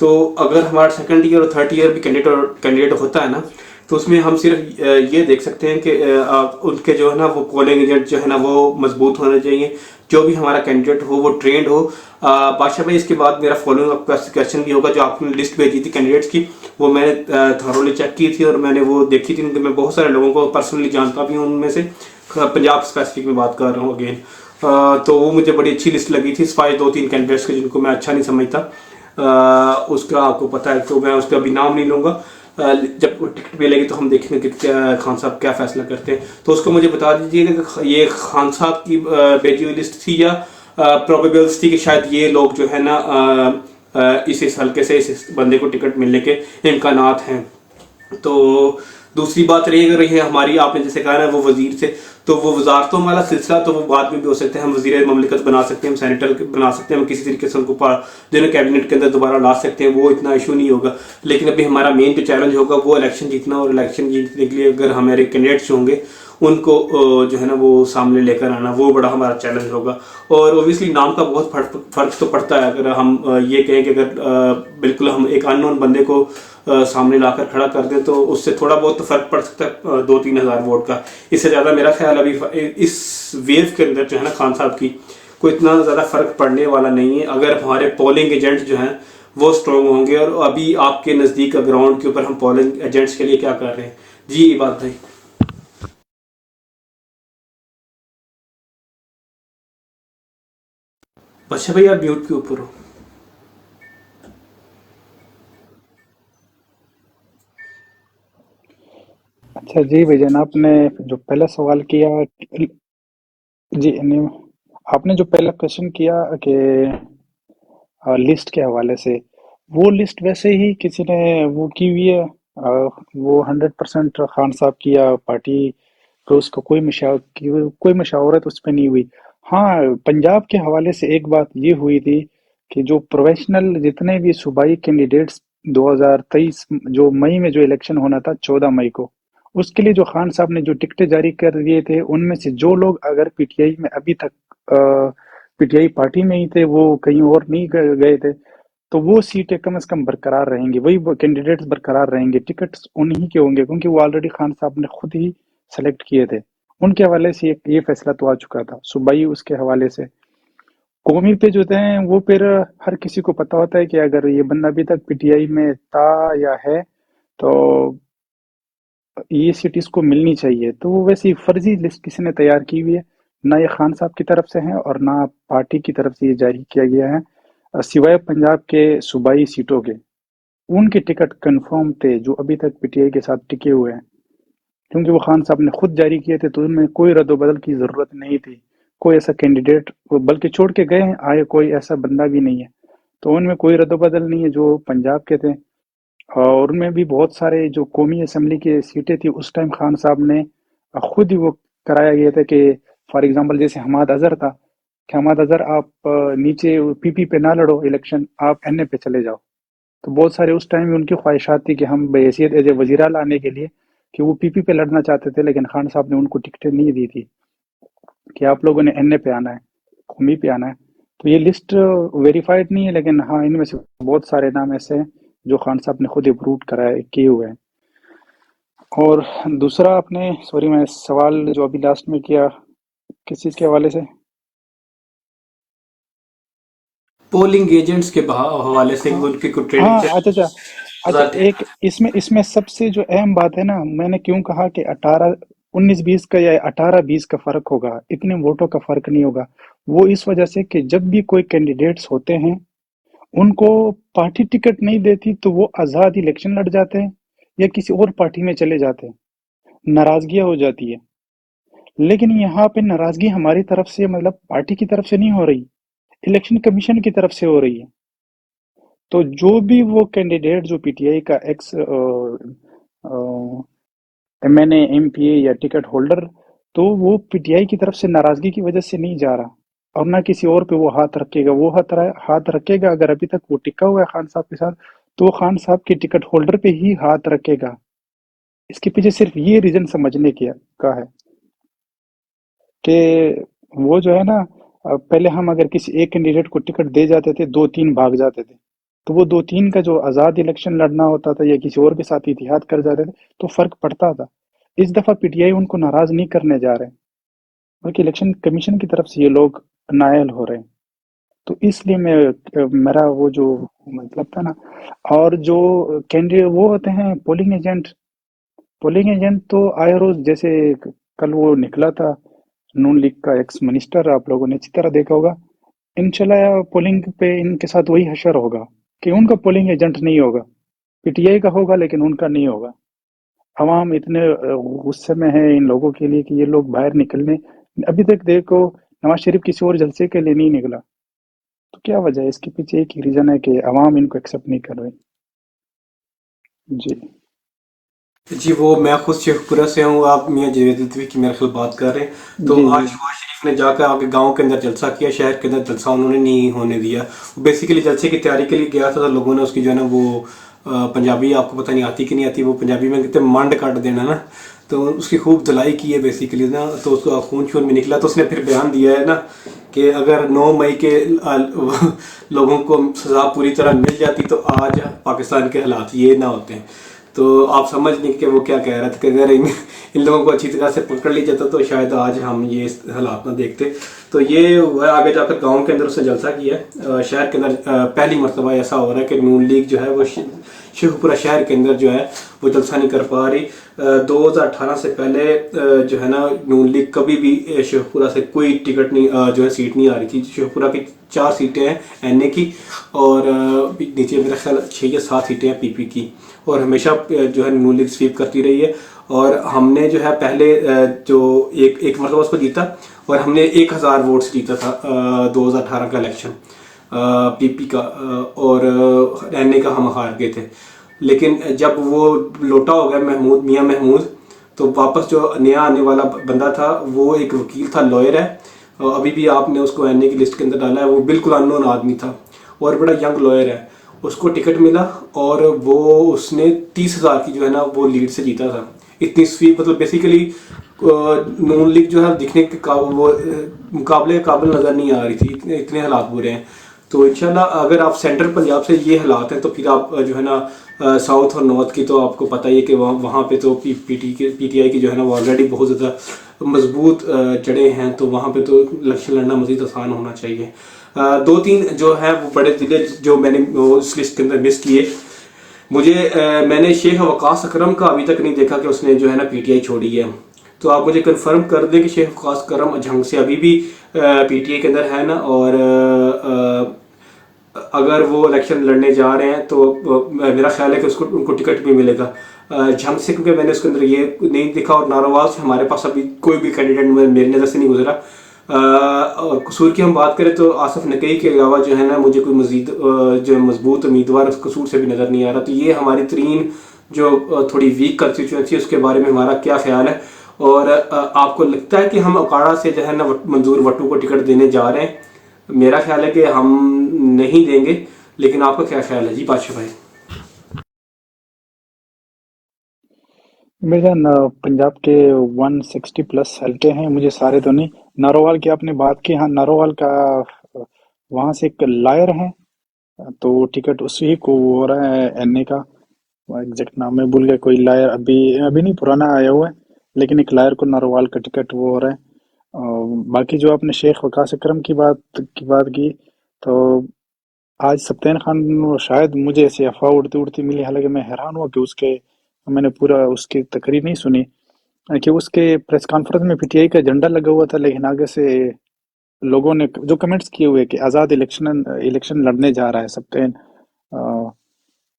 تو اگر ہمارا سیکنڈ ایئر اور تھرڈ ایئر بھی کینڈیڈیٹ ہوتا ہے نا تو اس میں ہم صرف یہ دیکھ سکتے ہیں کہ ان کے جو ہے نا وہ پولنگ ایجنٹ جو ہے نا وہ مضبوط ہونے چاہیے، جو بھی ہمارا کینڈیڈیٹ ہو وہ ٹرینڈ ہو۔ بادشاہ بھائی اس کے بعد میرا فالوئنگ اپ کویشچن بھی ہوگا، جو آپ نے لسٹ بھیجی تھی کینڈیڈیٹس کی وہ میں نے تھرولی چیک کی تھی اور میں نے وہ دیکھی تھی، کیونکہ میں بہت سارے لوگوں کو پرسنلی جانتا بھی ہوں، ان میں سے پنجاب اسپیسیفک میں بات کر رہا ہوں اگین۔ تو وہ مجھے بڑی اچھی لسٹ لگی تھی، سوائے 2-3 کینڈیڈیٹس کے جن کو میں اچھا نہیں سمجھتا، اس کا آپ کو پتہ ہے، تو میں اس کا بھی نام نہیں لوں گا۔ جب ٹکٹ ملے گی تو ہم دیکھیں گے کہ خان صاحب کیا فیصلہ کرتے ہیں۔ تو اس کو مجھے بتا دیجیے کہ یہ خان صاحب کی بھیجی ہوئی لسٹ تھی یا پروبیبلس تھی کہ شاید یہ لوگ جو ہے نا اس حلقے سے اس بندے کو ٹکٹ ملنے کے امکانات ہیں۔ تو دوسری بات رہی ہے ہماری، آپ نے جیسے کہا نا وہ وزیر سے، تو وہ وزارتوں والا سلسلہ تو وہ بعد میں بھی ہو سکتے ہیں، ہم وزیر مملکت بنا سکتے ہیں، ہم سینیٹر بنا سکتے ہیں، ہم کسی طریقے سے ان کو جو ہے کیبنٹ کے اندر دوبارہ لا سکتے ہیں، وہ اتنا ایشو نہیں ہوگا۔ لیکن ابھی ہمارا مین جو چیلنج ہوگا وہ الیکشن جیتنا، اور الیکشن جیتنے کے لیے اگر ہمارے کینڈیڈیٹس ہوں گے ان کو جو ہے نا وہ سامنے لے کر آنا، وہ بڑا ہمارا چیلنج ہوگا۔ اور اوبیسلی نام کا بہت فرق تو پڑتا ہے، اگر ہم یہ کہیں کہ اگر بالکل ہم ایک ان نون بندے کو سامنے لا کر کھڑا کر دیں تو اس سے تھوڑا بہت تو فرق پڑ سکتا ہے 2-3 ہزار ووٹ کا، اس سے زیادہ میرا خیال ابھی اس ویو کے اندر جو ہے نا خان صاحب کی کوئی اتنا زیادہ فرق پڑنے والا نہیں ہے، اگر ہمارے پولنگ ایجنٹ جو ہیں وہ اسٹرانگ ہوں گے۔ اور ابھی آپ کے نزدیک گراؤنڈ کے اوپر ہم پولنگ ایجنٹس کے لیے کیا کر رہے ہیں؟ جی بات بھائی۔ بادشاہ بھائی آپ میوٹ کے اوپر ہو۔
اچھا جی بھائی جان، آپ نے جو پہلا سوال کیا، جی نہیں، آپ نے جو پہلا کوشچن کیا کہ لسٹ کے حوالے سے، وہ لسٹ ویسے ہی کسی نے وہ کی ہوئی ہے، وہ 100% خان صاحب کی یا پارٹی کو اس کو کوئی مشاورت اس پہ نہیں ہوئی۔ ہاں، پنجاب کے حوالے سے ایک بات یہ ہوئی تھی کہ جو پروفیشنل جتنے بھی صوبائی کینڈیڈیٹس 2023 جو مئی میں جو الیکشن ہونا تھا 14 مئی کو، اس کے لیے جو خان صاحب نے جو ٹکٹیں جاری کر دیے تھے، ان میں سے جو لوگ اگر پی ٹی آئی میں ابھی تک پی ٹی آئی پارٹی میں ہی تھے، وہ کہیں اور نہیں گئے تھے، تو وہ سیٹیں کم از کم برقرار رہیں گی، وہی کینڈیڈیٹس برقرار رہیں گے، ٹکٹس انہی کے ہوں گے، کیونکہ وہ آلریڈی خان صاحب نے خود ہی سلیکٹ کیے تھے۔ ان کے حوالے سے یہ فیصلہ تو آ چکا تھا صوبائی، اس کے حوالے سے قومی پہ جو ہیں وہ پھر ہر کسی کو پتا ہوتا ہے کہ اگر یہ بندہ ابھی تک پی ٹی آئی میں تھا یا ہے تو یہ سیٹ اس کو ملنی چاہیے، تو وہ ویسی فرضی لسٹ کسی نے تیار کی ہوئی ہے، نہ یہ خان صاحب کی طرف سے ہے اور نہ پارٹی کی طرف سے یہ جاری کیا گیا ہے، سوائے پنجاب کے صوبائی سیٹوں کے ان کے ٹکٹ کنفرم تھے جو ابھی تک پی ٹی آئی کے ساتھ ٹکے ہوئے ہیں، کیونکہ وہ خان صاحب نے خود جاری کیے تھے، تو ان میں کوئی رد و بدل کی ضرورت نہیں تھی، کوئی ایسا کینڈیڈیٹ بلکہ چھوڑ کے گئے ہیں، آئے کوئی ایسا بندہ بھی نہیں ہے، تو ان میں کوئی رد و بدل نہیں ہے جو پنجاب کے تھے۔ اور ان میں بھی بہت سارے جو قومی اسمبلی کی سیٹیں تھی، اس ٹائم خان صاحب نے خود ہی وہ کرایا گیا تھا کہ فار ایگزامپل جیسے حماد اظہر تھا کہ حماد اظہر آپ نیچے پی پی پہ نہ لڑو الیکشن، آپ این اے پہ چلے جاؤ، تو بہت سارے اس ٹائم ان کی خواہشات تھی کہ ہم بحیثیت ایز اے وزیر اعلیٰ آنے کے لیے کہ وہ پی پی پہ لڑنا چاہتے تھے، لیکن خان صاحب نے ان کو ٹکٹیں نہیں دی تھی کہ آپ لوگوں نے این اے پہ آنا ہے، قومی پہ آنا ہے۔ تو یہ لسٹ ویریفائڈ نہیں ہے، لیکن ہاں ان میں سے بہت سارے نام ایسے ہیں جو خان صاحب نے خود اپروو کرائے کیے ہوئے ہیں۔ اور دوسرا آپ نے سوری میں سوال جو ابھی لاسٹ میں کیا کس چیز کے حوالے سے،
پولنگ ایجنٹس کے حوالے سے ان کی کوئی
ہاں
ٹریننگ
اچھا ایک اس میں سب سے جو اہم بات ہے نا، میں نے کیوں کہا کہ 19-20 کا یا 18-20 کا فرق ہوگا، اتنے ووٹوں کا فرق نہیں ہوگا، وہ اس وجہ سے کہ جب بھی کوئی کینڈیڈیٹس ہوتے ہیں ان کو پارٹی ٹکٹ نہیں دیتی تو وہ آزاد الیکشن لڑ جاتے ہیں یا کسی اور پارٹی میں چلے جاتے ہیں، ناراضگیاں ہو جاتی ہے۔ لیکن یہاں پہ ناراضگی ہماری طرف سے مطلب پارٹی کی طرف سے نہیں ہو رہی، الیکشن کمیشن کی طرف سے ہو رہی ہے۔ تو جو بھی وہ کینڈیڈیٹ جو پی ٹی آئی کا ex M N A M P A یا ٹکٹ ہولڈر، تو وہ پی ٹی آئی کی طرف سے ناراضگی کی وجہ سے نہیں جا رہا اور نہ کسی اور پہ وہ ہاتھ رکھے گا، وہ ہاتھ رکھے گا اگر ابھی تک وہ ٹکا ہوا ہے خان صاحب کے ساتھ تو وہ خان صاحب کے ٹکٹ ہولڈر پہ ہی ہاتھ رکھے گا۔ اس کے پیچھے صرف یہ ریزن سمجھنے کا ہے کہ وہ جو ہے نا، پہلے ہم اگر کسی ایک کینڈیڈیٹ کو ٹکٹ دے جاتے تھے 2-3 بھاگ جاتے تھے، تو وہ 2-3 کا جو آزاد الیکشن لڑنا ہوتا تھا یا کسی اور کے ساتھ اتحاد کر جاتے تھے تو فرق پڑتا تھا. اس دفعہ پی ٹی آئی ان کو ناراض نہیں کرنے جا رہے بلکہ الیکشن کمیشن کی طرف سے یہ لوگ نائل ہو رہے ہیں. تو اس لیے میرا وہ جو مطلب تھا نا. اور جو کینڈیڈیٹ وہ ہوتے ہیں پولنگ ایجنٹ تو آئے روز، جیسے کل وہ نکلا تھا نون لیگ کا ایکس منسٹر، آپ لوگوں نے اچھی طرح دیکھا ہوگا. انشاءاللہ پولنگ پہ ان کے ساتھ وہی حشر ہوگا کہ ان کا پولنگ ایجنٹ نہیں ہوگا، پی ٹی آئی کا ہوگا لیکن ان کا نہیں ہوگا. عوام اتنے غصے میں ہے ان لوگوں کے لیے کہ یہ لوگ باہر نکلنے، ابھی تک دیکھو نواز شریف کسی اور جلسے کے لیے نہیں نکلا. تو کیا وجہ ہے؟ اس کے پیچھے ایک ہی ریزن ہے کہ عوام ان کو ایکسیپٹ نہیں کر رہی.
جی وہ میں خود شیخ پورہ سے ہوں، آپ میاں جاوید الطوی کی میرے خیال بات کر رہے ہیں. تو آج نواز شریف نے جا کر آگے گاؤں کے اندر جلسہ کیا، شہر کے اندر جلسہ انہوں نے نہیں ہونے دیا. بیسیکلی جلسے کی تیاری کے لیے گیا تھا، تو لوگوں نے اس کی جو ہے نا وہ پنجابی آپ کو پتہ نہیں آتی کہ نہیں آتی، وہ پنجابی میں کہتے ہیں مانڈ کاٹ دینا نا، تو اس کی خوب دھلائی کی ہے بیسیکلی نا. تو اس کا خون شون میں نکلا، تو اس نے پھر بیان دیا ہے نا کہ اگر 9 مئی کے لوگوں کو سزا پوری طرح مل جاتی تو آج پاکستان کے حالات یہ نہ ہوتے ہیں. تو آپ سمجھ لیں کہ وہ کیا کہہ رہا تھا کہ اگر ان لوگوں کو اچھی طرح سے پکڑ لی جاتا تو شاید آج ہم یہ حالات نہ دیکھتے. تو یہ ہوا آگے جا کر گاؤں کے اندر اس نے جلسہ کیا ہے. شہر کے اندر پہلی مرتبہ ایسا ہو رہا ہے کہ نون لیگ جو ہے وہ شیخ پورہ شہر کے اندر جو ہے وہ جلسہ نہیں کر پا رہی. 2018 سے پہلے جو ہے نا نون لیگ کبھی بھی شیخ پورہ سے کوئی ٹکٹ نہیں جو ہے سیٹ نہیں آ رہی تھی. شیخ پورہ کی 4 سیٹیں ہیں این اے کی، اور نیچے میرا خیال 6 یا 7 سیٹیں ہیں پی پی کی، اور ہمیشہ جو ہے نون لیگ سویپ کرتی رہی ہے. اور ہم نے جو ہے پہلے جو ایک مرتبہ اس کو جیتا، اور ہم نے 1000 ووٹس جیتا تھا 2018 کا الیکشن پی پی کا، اور این اے کا ہم ہار گئے تھے. لیکن جب وہ لوٹا ہو گیا میاں محمود، تو واپس جو نیا آنے والا بندہ تھا وہ ایک وکیل تھا، لائر ہے، ابھی بھی آپ نے اس کو این اے کی لسٹ کے اندر ڈالا ہے. وہ بالکل ان نون آدمی تھا اور بڑا ینگ لائر ہے. اس کو ٹکٹ ملا اور وہ اس نے 30,000 کی جو ہے نا وہ لیڈ سے جیتا تھا. اتنی سویپ، مطلب بیسیکلی نون لیگ جو ہے دکھنے کے وہ مقابلے قابل نظر نہیں آ رہی تھی، اتنے حالات برے ہیں. تو انشاءاللہ اگر آپ سینٹرل پنجاب سے یہ حالات ہیں تو پھر آپ جو ہے نا ساؤتھ اور نارتھ کی تو آپ کو پتہ ہی ہے کہ وہاں پہ تو پی ٹی آئی کی جو ہے نا وہ آلریڈی بہت زیادہ مضبوط جڑیں ہیں، تو وہاں پہ تو الیکشن لڑنا مزید آسان ہونا چاہیے. 2-3 جو ہیں وہ بڑے ضلع جو میں نے اس لسٹ کے اندر مس کیے. میں نے شیخ وقاص اکرم کا ابھی تک نہیں دیکھا کہ اس نے جو ہے نا پی ٹی آئی چھوڑی ہے. تو آپ مجھے کنفرم کر دیں کہ شیخ وقاص اکرم جھنگ سے ابھی بھی پی ٹی آئی کے اندر ہے نا، اور اگر وہ الیکشن لڑنے جا رہے ہیں تو میرا خیال ہے کہ ان کو ٹکٹ بھی ملے گا جھنگ سے، کیونکہ میں نے اس کے اندر یہ نہیں دیکھا. اور ناروال سے ہمارے پاس ابھی کوئی بھی کینڈیڈیٹ میری نظر سے نہیں گزرا. اور قصور کی ہم بات کریں تو آصف نقی کے علاوہ جو ہے نا مجھے کوئی مزید جو مضبوط امیدوار اس قصور سے بھی نظر نہیں آ رہا. تو یہ ہماری ترین جو تھوڑی ویک کنسٹیچوئنسی، اس کے بارے میں ہمارا کیا خیال ہے؟ اور آپ کو لگتا ہے کہ ہم اکاڑا سے جو ہے نا منظور وٹو کو ٹکٹ دینے جا رہے ہیں؟ میرا خیال ہے کہ ہم نہیں دیں گے، لیکن آپ کا کیا خیال ہے جی بادشاہ بھائی؟
میرا پنجاب کے 160+ حلقے ہیں، مجھے سارے تو نہیں. ناروال کی آپ نے بات کی، ہاں ناروال کا وہاں سے ایک لائر ہے تو ٹکٹ اسی کو ہو رہا ہے این اے کا، ایگزیکٹ نام میں بھول گیا، کوئی لائر ابھی نہیں پرانا آیا ہوا ہے، لیکن ایک لائر کو ناروال کا ٹکٹ وہ ہو رہا ہے. باقی جو آپ نے شیخ وقاص اکرم کی بات کی، تو آج سبطین خان شاید مجھے ایسی افواہ اڑتی ملی، حالانکہ میں حیران ہوا کہ میں نے پورا اس کی تقریر نہیں سنی کہ اس کے پریس کانفرنس میں پی ٹی آئی کا جھنڈا لگا ہوا تھا، لیکن آگے سے لوگوں نے جو کمنٹس کیے ہوئے کہ آزاد الیکشن لڑنے جا رہا ہے سبطین،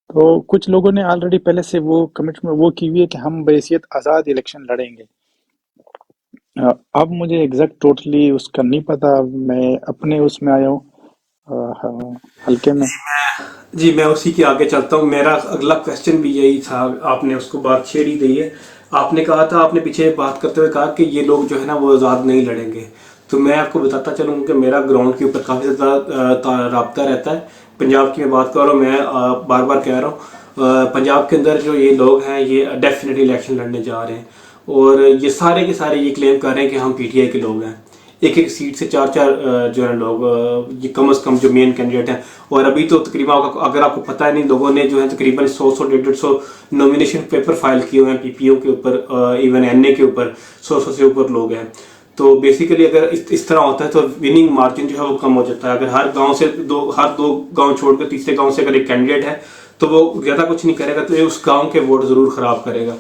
تو کچھ لوگوں نے آلریڈی پہلے سے وہ کمنٹ میں وہ کی ہوئی ہے کہ ہم بحیثیت آزاد الیکشن لڑیں گے. اب مجھے ایگزیکٹ ٹوٹلی اس کا نہیں پتا، میں اپنے اس میں آیا ہوں حلقے میں.
جی میں اسی کے آگے چلتا ہوں. میرا اگلا کویسچن بھی یہی تھا، آپ نے اس کو بات چھیڑ ہی دی ہے. آپ نے کہا تھا، آپ نے پیچھے بات کرتے ہوئے کہا کہ یہ لوگ جو ہے نا وہ آزاد نہیں لڑیں گے. تو میں آپ کو بتاتا چلوں کہ میرا گراؤنڈ کے اوپر کافی زیادہ رابطہ رہتا ہے. پنجاب کی میں بات کر رہا ہوں، میں بار بار کہہ رہا ہوں پنجاب کے اندر جو یہ لوگ ہیں یہ ڈیفینیٹلی الیکشن لڑنے جا رہے ہیں، اور یہ سارے کے سارے یہ کلیم کر رہے ہیں کہ ہم پی ٹی آئی کے لوگ ہیں. ایک ایک سیٹ سے 4 جو ہے لوگ یہ کم از کم جو مین کینڈیڈیٹ ہیں. اور ابھی تو تقریباً اگر آپ کو پتہ ہے نہیں, لوگوں نے جو ہے تقریباً 100-150 نومینیشن پیپر فائل کیے ہوئے ہیں پی پی او کے اوپر, ایون این اے کے اوپر 100 سے اوپر لوگ ہیں. تو بیسیکلی اگر اس طرح ہوتا ہے تو وننگ مارجن جو ہے وہ کم ہو جاتا ہے. اگر ہر گاؤں سے ہر 2 گاؤں چھوڑ کر تیسرے گاؤں سے اگر ایک کینڈیڈیٹ ہے تو وہ زیادہ کچھ نہیں کرے گا, تو یہ اس گاؤں کے ووٹ ضرور خراب کرے گا.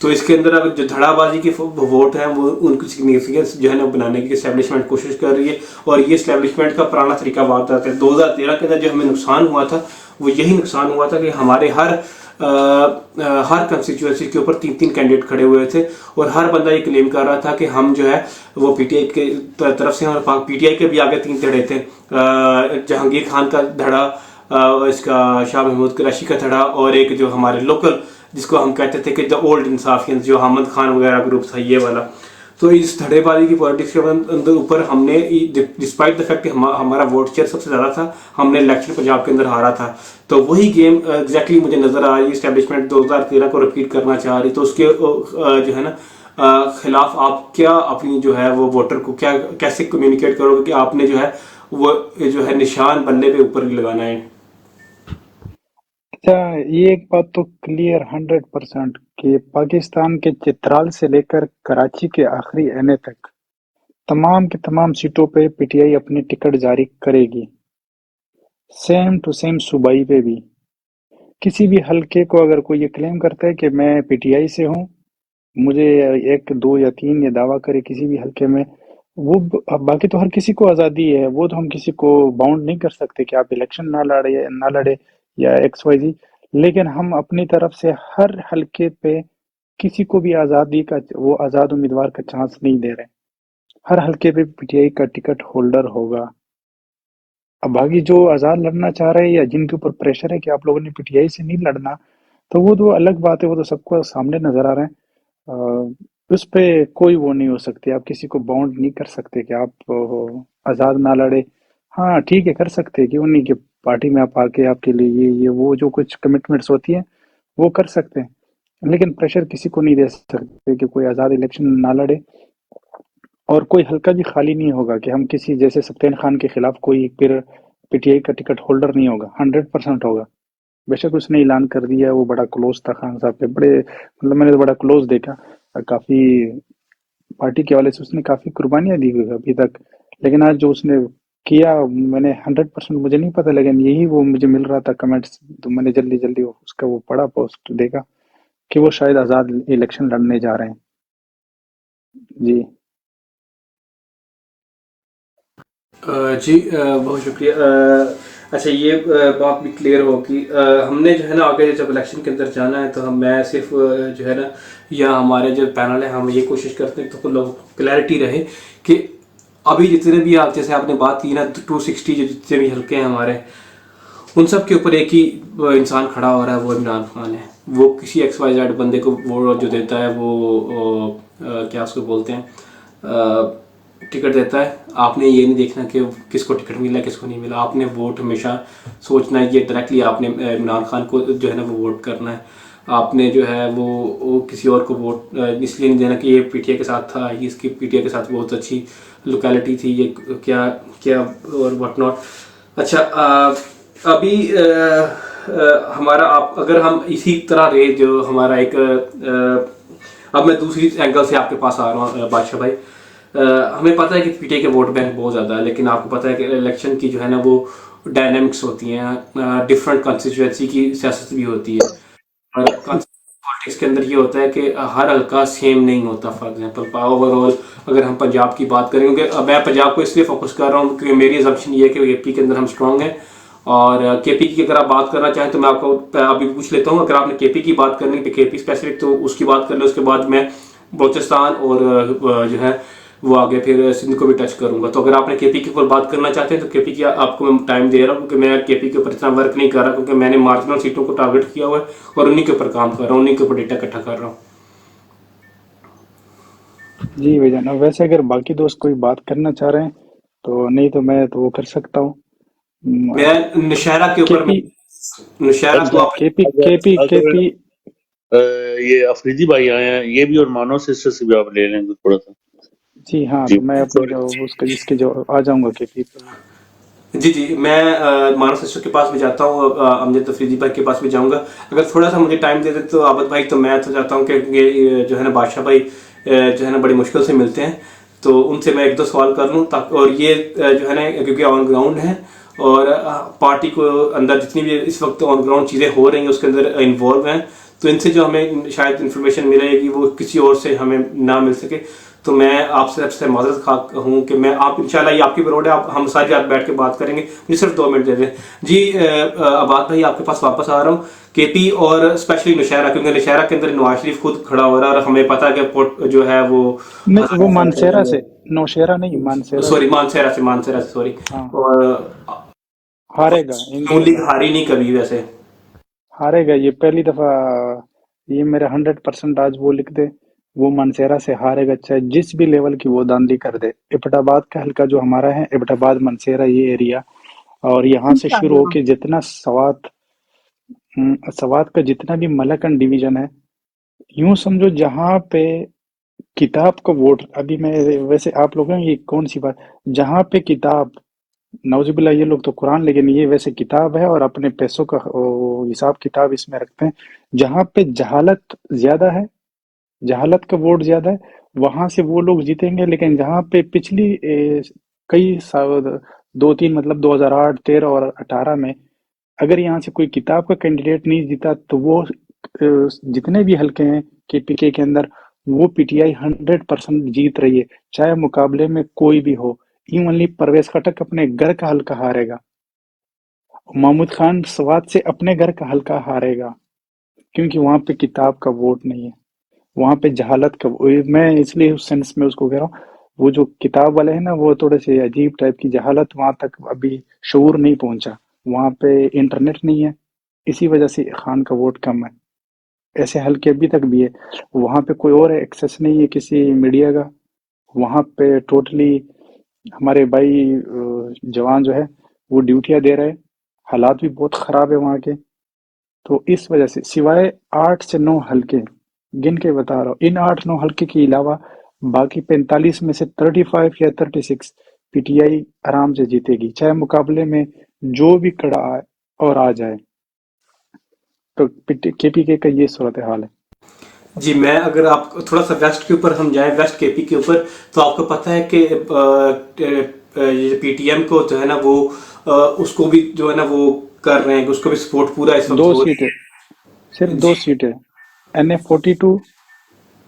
تو اس کے اندر اگر جو دھڑا بازی کے ووٹ ہیں وہ ان کی سگنیفیکینس جو ہے نا بنانے کی اسٹیبلشمنٹ کوشش کر رہی ہے. اور یہ اسٹیبلشمنٹ کا پرانا طریقہ بات ہے. 2013 کے اندر جو ہمیں نقصان ہوا تھا وہ یہی نقصان ہوا تھا کہ ہمارے ہر کنسٹیچوئنسی کے اوپر 3 کینڈیڈیٹ کھڑے ہوئے تھے, اور ہر بندہ یہ کلیم کر رہا تھا کہ ہم جو ہے وہ پی ٹی آئی کے طرف سے, اور پی ٹی آئی کے بھی آگے 3 دھڑے تھے. جہانگیر خان کا دھڑا, اس کا شاہ محمود قریشی کا دھڑا, اور ایک جو ہمارے لوکل جس کو ہم کہتے تھے کہ دا اولڈ انصافیئنس جو حامد خان وغیرہ گروپ تھا یہ والا. تو اس دھڑے بازی کی پالیٹکس کے اندر اوپر ہم نے ڈسپائٹ دا فیکٹ کہ ہمارا ووٹ شیئر سب سے زیادہ تھا, ہم نے الیکشن پنجاب کے اندر ہارا تھا. تو وہی گیم ایگزیکٹلی مجھے نظر آ رہی ہے اسٹیبلشمنٹ 2013 کو رپیٹ کرنا چاہ رہی. تو اس کے جو ہے نا خلاف آپ کیا اپنی جو ہے وہ ووٹر کو کیسے کمیونیکیٹ کرو گے کہ آپ نے جو ہے وہ جو ہے نشان بلے پہ اوپر لگانا ہے.
اچھا، یہ ایک بات تو کلیئر 100% کہ پاکستان کے چترال سے لے کر کراچی کے آخری اینے تک تمام کے تمام سیٹوں پہ پی ٹی آئی اپنی ٹکٹ جاری کرے گی. سیم ٹو سیم صوبائی پہ بھی. کسی بھی حلقے کو اگر کوئی یہ کلیم کرتا ہے کہ میں پی ٹی آئی سے ہوں, مجھے 1, 2 یا 3 یہ دعویٰ کرے کسی بھی حلقے میں, وہ باقی تو ہر کسی کو آزادی ہے, وہ تو ہم کسی کو باؤنڈ نہیں کر سکتے کہ آپ الیکشن نہ لڑے یا ایکس وائی زی. لیکن ہم اپنی طرف سے ہر حلقے پہ کسی کو بھی آزادی کا وہ آزاد امیدوار کا چانس نہیں دے رہے. ہر حلقے پہ پی ٹی آئی کا ٹکٹ ہولڈر ہوگا. اب باقی جو آزاد لڑنا چاہ رہے ہیں یا جن کے اوپر پریشر ہے کہ آپ لوگوں نے پی ٹی آئی سے نہیں لڑنا, تو وہ تو الگ بات ہے, وہ تو سب کو سامنے نظر آ رہے ہیں. اس پہ کوئی وہ نہیں ہو سکتی, آپ کسی کو باؤنڈ نہیں کر سکتے کہ آپ آزاد نہ لڑے. ہاں ٹھیک ہے, کر سکتے, کیوں نہیں, کہ پارٹی میں آپ آ کے آپ کے لیے یہ وہ جو کچھ کمٹمنٹس ہوتی ہیں وہ کر سکتے ہیں, لیکن پریشر کسی کو نہیں دے سکتے کہ کوئی آزاد الیکشن نہ لڑے. اور کوئی حلقہ بھی خالی نہیں ہوگا کہ ہم کسی جیسے سفتین خان کے خلاف کوئی پھر پی ٹی آئی کا ٹکٹ ہولڈر نہیں ہوگا. 100% ہوگا. بے شک اس نے اعلان کر دیا, وہ بڑا کلوز تھا خان صاحب کے, بڑے مطلب میں نے بڑا کلوز دیکھا, کافی پارٹی کے حوالے سے اس نے کافی قربانیاں دی ہوئی ابھی تک. لیکن آج جو اس نے کیا, میں نے 100% مجھے نہیں پتا, لیکن یہی وہ مجھے مل رہا تھا کمنٹس, تو میں نے جلدی اس کا وہ پڑھا, پوسٹ دیکھا کہ وہ شاید آزاد الیکشن لڑنے جا رہے ہیں. جی
جی بہت شکریہ. اچھا یہ بات بھی کلیئر ہوگی. ہم نے جو ہے نا آگے جب الیکشن کے اندر جانا ہے تو میں صرف جو ہے نا یا ہمارے جو پینل ہے ہم یہ کوشش کرتے ہیں تو لوگ کلیئرٹی رہے کہ ابھی جتنے بھی آپ جیسے آپ نے بات کی نا 260 جو جتنے بھی حلقے ہیں ہمارے, ان سب کے اوپر ایک ہی انسان کھڑا ہو رہا ہے, وہ عمران خان ہے. وہ کسی ایکس وائی زیڈ بندے کو وہ جو دیتا ہے وہ کیا اس کو بولتے ہیں ٹکٹ دیتا ہے. آپ نے یہ نہیں دیکھنا کہ کس کو ٹکٹ ملا کس کو نہیں ملا, آپ نے ووٹ ہمیشہ سوچنا ہے یہ ڈائریکٹلی آپ نے عمران خان کو جو ہے نا وہ ووٹ کرنا ہے. آپ نے جو ہے وہ کسی اور کو ووٹ اس لیے نہیں دینا کہ یہ پی ٹی آئی کے ساتھ تھا, اس کی پی ٹی آئی کے ساتھ بہت اچھی لوکیلٹی تھی, یہ کیا اور واٹ ناٹ. اچھا ابھی ہمارا اگر ہم اسی طرح رہے جو ہمارا ایک اب میں دوسری اینگل سے آپ کے پاس آ رہا ہوں بادشاہ بھائی. ہمیں پتہ ہے کہ پی ٹی آئی کے ووٹ بینک بہت زیادہ ہے, لیکن آپ کو پتہ ہے کہ الیکشن کی جو ہے نا وہ ڈائنامکس ہوتی ہیں, ڈفرینٹ کنسٹیچوئنسی کی سیاست بھی ہوتی ہے. اور پالیٹکس کے اندر یہ ہوتا ہے کہ ہر حلقہ سیم نہیں ہوتا. فار ایگزامپل اوور آل اگر ہم پنجاب کی بات کریں گے, میں پنجاب کو اس لیے فوکس کر رہا ہوں کیونکہ میری ایزمپشن یہ ہے کہ اے پی کے اندر ہم اسٹرانگ ہیں, اور کے پی کی اگر آپ بات کرنا چاہیں تو میں آپ کو ابھی پوچھ لیتا ہوں. اگر آپ نے کے پی کی بات کرنی تو کے پی اسپیسیفک تو اس کی بات کر لیں, اس کے بعد میں بلوچستان اور جو ہے وہ آگے پھر سندھ کو بھی ٹچ کروں گا. تو اگر آپ نے کے پی کے اوپر بات کرنا چاہتے ہیں تو کے پی کی آپ کو میں ٹائم دے رہا ہوں, کیونکہ میں کے پی کے اوپر اتنا ورک نہیں کر رہا, کیونکہ میں نے مارجنل سیٹوں کو ٹارگٹ کیا ہوا ہے اور انہیں کے اوپر کام کر رہا ہوں, انہیں کے اوپر ڈیٹا اکٹھا کر رہا ہوں.
جی بھائی جان, ویسے اگر باقی دوست کوئی بات کرنا چاہ رہے ہیں تو نہیں تو میں تو وہ کر سکتا ہوں.
میں نشہرہ کے اوپر نشہرہ کو آپ
کے پی
یہ افریدی بھائی آئے ہیں, یہ بھی اور مانو سسٹر سے بھی آپ لے لیں گے تھوڑا سا.
جی ہاں،
جی
تو میں اپنے جو اس کے جس کے جو آ جاؤں گا KP پہ.
جی میں مانو سسٹر کے پاس بھی جاتا ہوں، امجد تفریدی بھائی کے پاس بھی جاؤں گا. اگر تھوڑا سا مجھے ٹائم دے دے تو عابد بھائی، تو میں تو چاہتا ہوں کہ یہ جو ہے نا بادشاہ بھائی جو ہے نا بڑی مشکل سے ملتے ہیں، تو ان سے میں ایک دو سوال کر لوں اور یہ جو ہے نا کیونکہ آن گراؤنڈ ہے اور پارٹی کو اندر جتنی بھی اس وقت آن گراؤنڈ چیزیں ہو رہی ہیں اس کے اندر انوالو ہیں، تو ان سے جو ہمیں شاید انفارمیشن ملے گی وہ کسی اور سے ہمیں نہ مل سکے. تو میں آپ سے معذرت خواہ ہوں کہ میں آپ انشاءاللہ یہ آپ کی بروڈ ہے، ہم ساری رات بیٹھ کے بات کریں گے. مجھے صرف 2 منٹ دے دیں. جی عباد بھائی آپ کے پاس واپس آ رہا ہوں. KP اور اسپیشلی نوشہرہ، کیونکہ نوشہرہ کے اندر نواز شریف خود کھڑا ہو رہا ہے اور ہمیں پتا ہے کہ جو ہے وہ
نہیں، وہ مانسیرا سے، نوشیرہ نہیں، مانسیرا سے.
سوری مانسیرہ سے سوری.
ہاں،
اور
ہارے گا
نون لیگ ہاری نہیں کبھی ویسے.
ہارے گا. یہ پہلی دفعہ، یہ میرا 100% آج وہ لکھ دے، وہ منصیرہ سے ہارے گا، چاہے جس بھی لیول کی وہ داندلی کر دے. ایبٹ آباد کا حلقہ جو ہمارا ہے، ایبٹ آباد منصیرہ یہ ایریا، اور یہاں سے شروع ہو کے جتنا سوات کا جتنا بھی ملکن ڈویژن ہے، یوں سمجھو جہاں پہ کتاب کا ووٹ، ابھی میں ویسے آپ لوگوں یہ کون سی بات، جہاں پہ کتاب، نعوذ باللہ یہ لوگ تو قرآن، لیکن یہ ویسے کتاب ہے اور اپنے پیسوں کا حساب کتاب اس میں رکھتے ہیں. جہاں پہ جہالت زیادہ ہے، جہالت کا ووٹ زیادہ ہے، وہاں سے وہ لوگ جیتیں گے. لیکن جہاں پہ پچھلی کئی 2-3 مطلب 2008 13 اور 18 میں اگر یہاں سے کوئی کتاب کا کینڈیڈیٹ نہیں جیتا تو وہ جتنے بھی حلقے ہیں KPK کے اندر، وہ PTI 100% جیت رہی ہے، چاہے مقابلے میں کوئی بھی ہو. ایونلی پرویز خٹک اپنے گھر کا حلقہ ہارے گا، محمود خان سوات سے اپنے گھر کا حلقہ ہارے گا، کیونکہ وہاں پہ کتاب کا ووٹ نہیں ہے، وہاں پہ جہالت کا. میں اس لیے اس سینس میں اس کو کہہ رہا ہوں، وہ جو کتاب والے ہیں نا، وہ تھوڑے سے عجیب ٹائپ کی جہالت، وہاں تک ابھی شعور نہیں پہنچا، وہاں پہ انٹرنیٹ نہیں ہے، اسی وجہ سے خان کا ووٹ کم ہے. ایسے حلقے ابھی تک بھی ہے، وہاں پہ کوئی اور ایکسیس نہیں ہے کسی میڈیا کا، وہاں پہ ٹوٹلی ہمارے بھائی جوان جو ہے وہ ڈیوٹیاں دے رہے، حالات بھی بہت خراب ہے وہاں کے. تو اس وجہ سے سوائے 8 سے 9 حلقے گن کے بتا رہا ہوں، ان 8-9 حلقے کے علاوہ باقی 45 میں سے 35 یا 36 PTI آرام سے جیتے گی، چاہے مقابلے میں جو بھی کڑا آئے اور آ جائے. تو KPK کا یہ صورتحال ہے.
جی میں اگر آپ تھوڑا سا ویسٹ کے اوپر ہم جائیں، ویسٹ KP کے اوپر، تو آپ کو پتہ ہے کہ PTM کو جو ہے نا وہ اس کو بھی جو ہے نا وہ کر رہے ہیں، اس کو بھی سپورٹ پورا اس وقت
2
ہو رہی
سیٹیں، صرف
ہے.
2 سیٹیں، NA42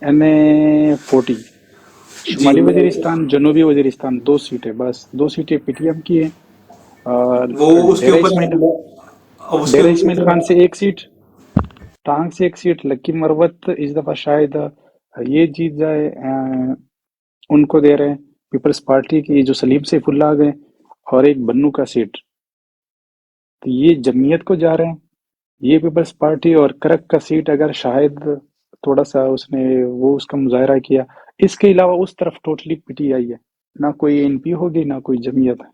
NA40،
جی
شمالی وزیرستان، جنوبی وزیرستان، 2 سیٹیں، بس 2 سیٹیں PTM کی ہیں. اور
وہ اس کے اوپر
ڈیرہ اسماعیل خان سے 1 سیٹ، ٹانگ سے 1 سیٹ، لکی مروت اس دفعہ شاید یہ جیت جائے، ان کو دے رہے ہیں پیپلز پارٹی کی جو سلیم سیف اللہ گئے، اور ایک بنو کا سیٹ. تو یہ جمعیت کو جا رہے ہیں، یہ پیپلز پارٹی. اور کرک کا سیٹ اگر شاید تھوڑا سا اس نے وہ اس کا مظاہرہ کیا، اس کے علاوہ اس طرف ٹوٹلی PTI ہے، نہ کوئی NP ہوگی نہ کوئی جمعیت ہے.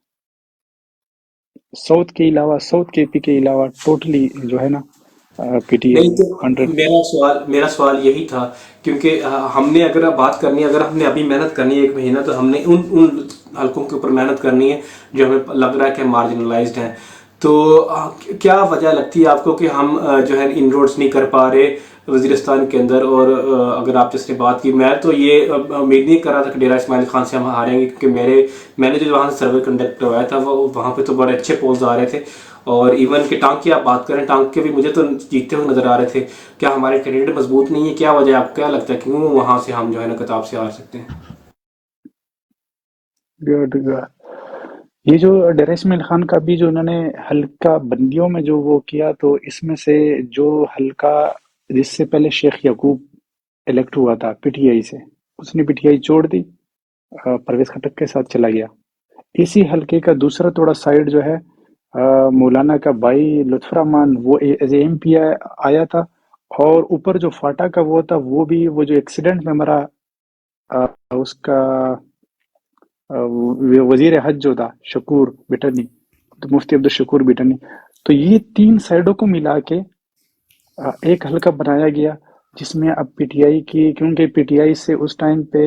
ساؤتھ کے علاوہ، ساؤتھ KP کے علاوہ ٹوٹلی جو ہے نا PTI
نہیں. تو
100.
میرا سوال یہی تھا، کیونکہ ہم نے اگر بات کرنی ہے، اگر ہم نے ابھی محنت کرنی ہے 1 مہینہ، تو ہم نے ان حلقوں کے اوپر محنت کرنی ہے جو ہمیں لگ رہا ہے کہ مارجنلائزڈ ہیں. تو کیا وجہ لگتی ہے آپ کو کہ ہم جو ہے ان روڈز نہیں کر پا رہے وزیرستان کے اندر؟ اور اگر آپ جس نے بات کی، میں تو یہ امید نہیں کر رہا تھا کہ ڈیرہ اسماعیل خان سے ہم ہاریں گے، کیونکہ میں نے جو وہاں سے سروے کنڈکٹ کروایا تھا وہاں پہ تو بڑے اچھے پولز آ رہے تھے. اور ایون کہ ٹانک کی آپ بات کریں، ٹانک کے بھی مجھے تو جیتتے ہوئے نظر آ رہے تھے. کیا ہمارے کینڈیڈیٹ مضبوط نہیں ہے؟ کیا وجہ ہے؟ آپ کو کیا لگتا ہے کیوں وہاں سے ہم جو ہے نا کتاب سے ہار سکتے ہیں؟
گڈ. یہ جو ڈیرہ اسماعیل خان کا بھی جو انہوں نے حلقہ بندیوں میں جو وہ کیا، تو اس میں سے جو حلقہ جس سے پہلے شیخ یعقوب الیکٹ ہوا تھا PTI سے، اس نے PTI چھوڑ دی، پرویز خٹک کے ساتھ چلا گیا. اسی حلقے کا دوسرا تھوڑا سائڈ جو ہے، مولانا کا بھائی لطف الرحمان، وہ ایز اے MP آیا تھا. اور اوپر جو فاٹا کا وہ تھا، وہ بھی وہ جو ایکسیڈنٹ میں مرا، اس کا وزیر حج جو تھا شکور بٹنی، مفتی عبدالشکور بٹنی. تو یہ 3 سائڈوں کو ملا کے ایک حلقہ بنایا گیا، جس میں اب PTI کی، کیونکہ PTI سے اس ٹائم پہ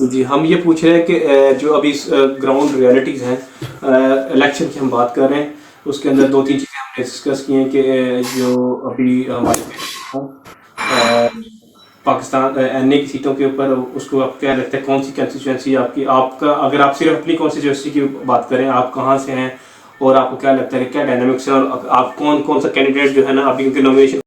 جی ہم یہ پوچھ رہے ہیں کہ جو ابھی گراؤنڈ ریالٹیز ہیں الیکشن کی ہم بات کر رہے ہیں، اس کے اندر 2-3 چیزیں ہم نے ڈسکس کی ہیں کہ جو ابھی ہمارے پاکستان این اے کی سیٹوں کے اوپر اس کو آپ کیا لگتا ہے کون سی کنسٹیچوئنسی آپ کا اگر آپ صرف اپنی کنسٹیچوئنسی کی بات کریں آپ کہاں سے ہیں اور آپ کو کیا لگتا ہے کہ کیا ڈائنامکس ہے اور آپ کون سا کینڈیڈیٹ جو ہے نا ابھی کیونکہ نومینیشن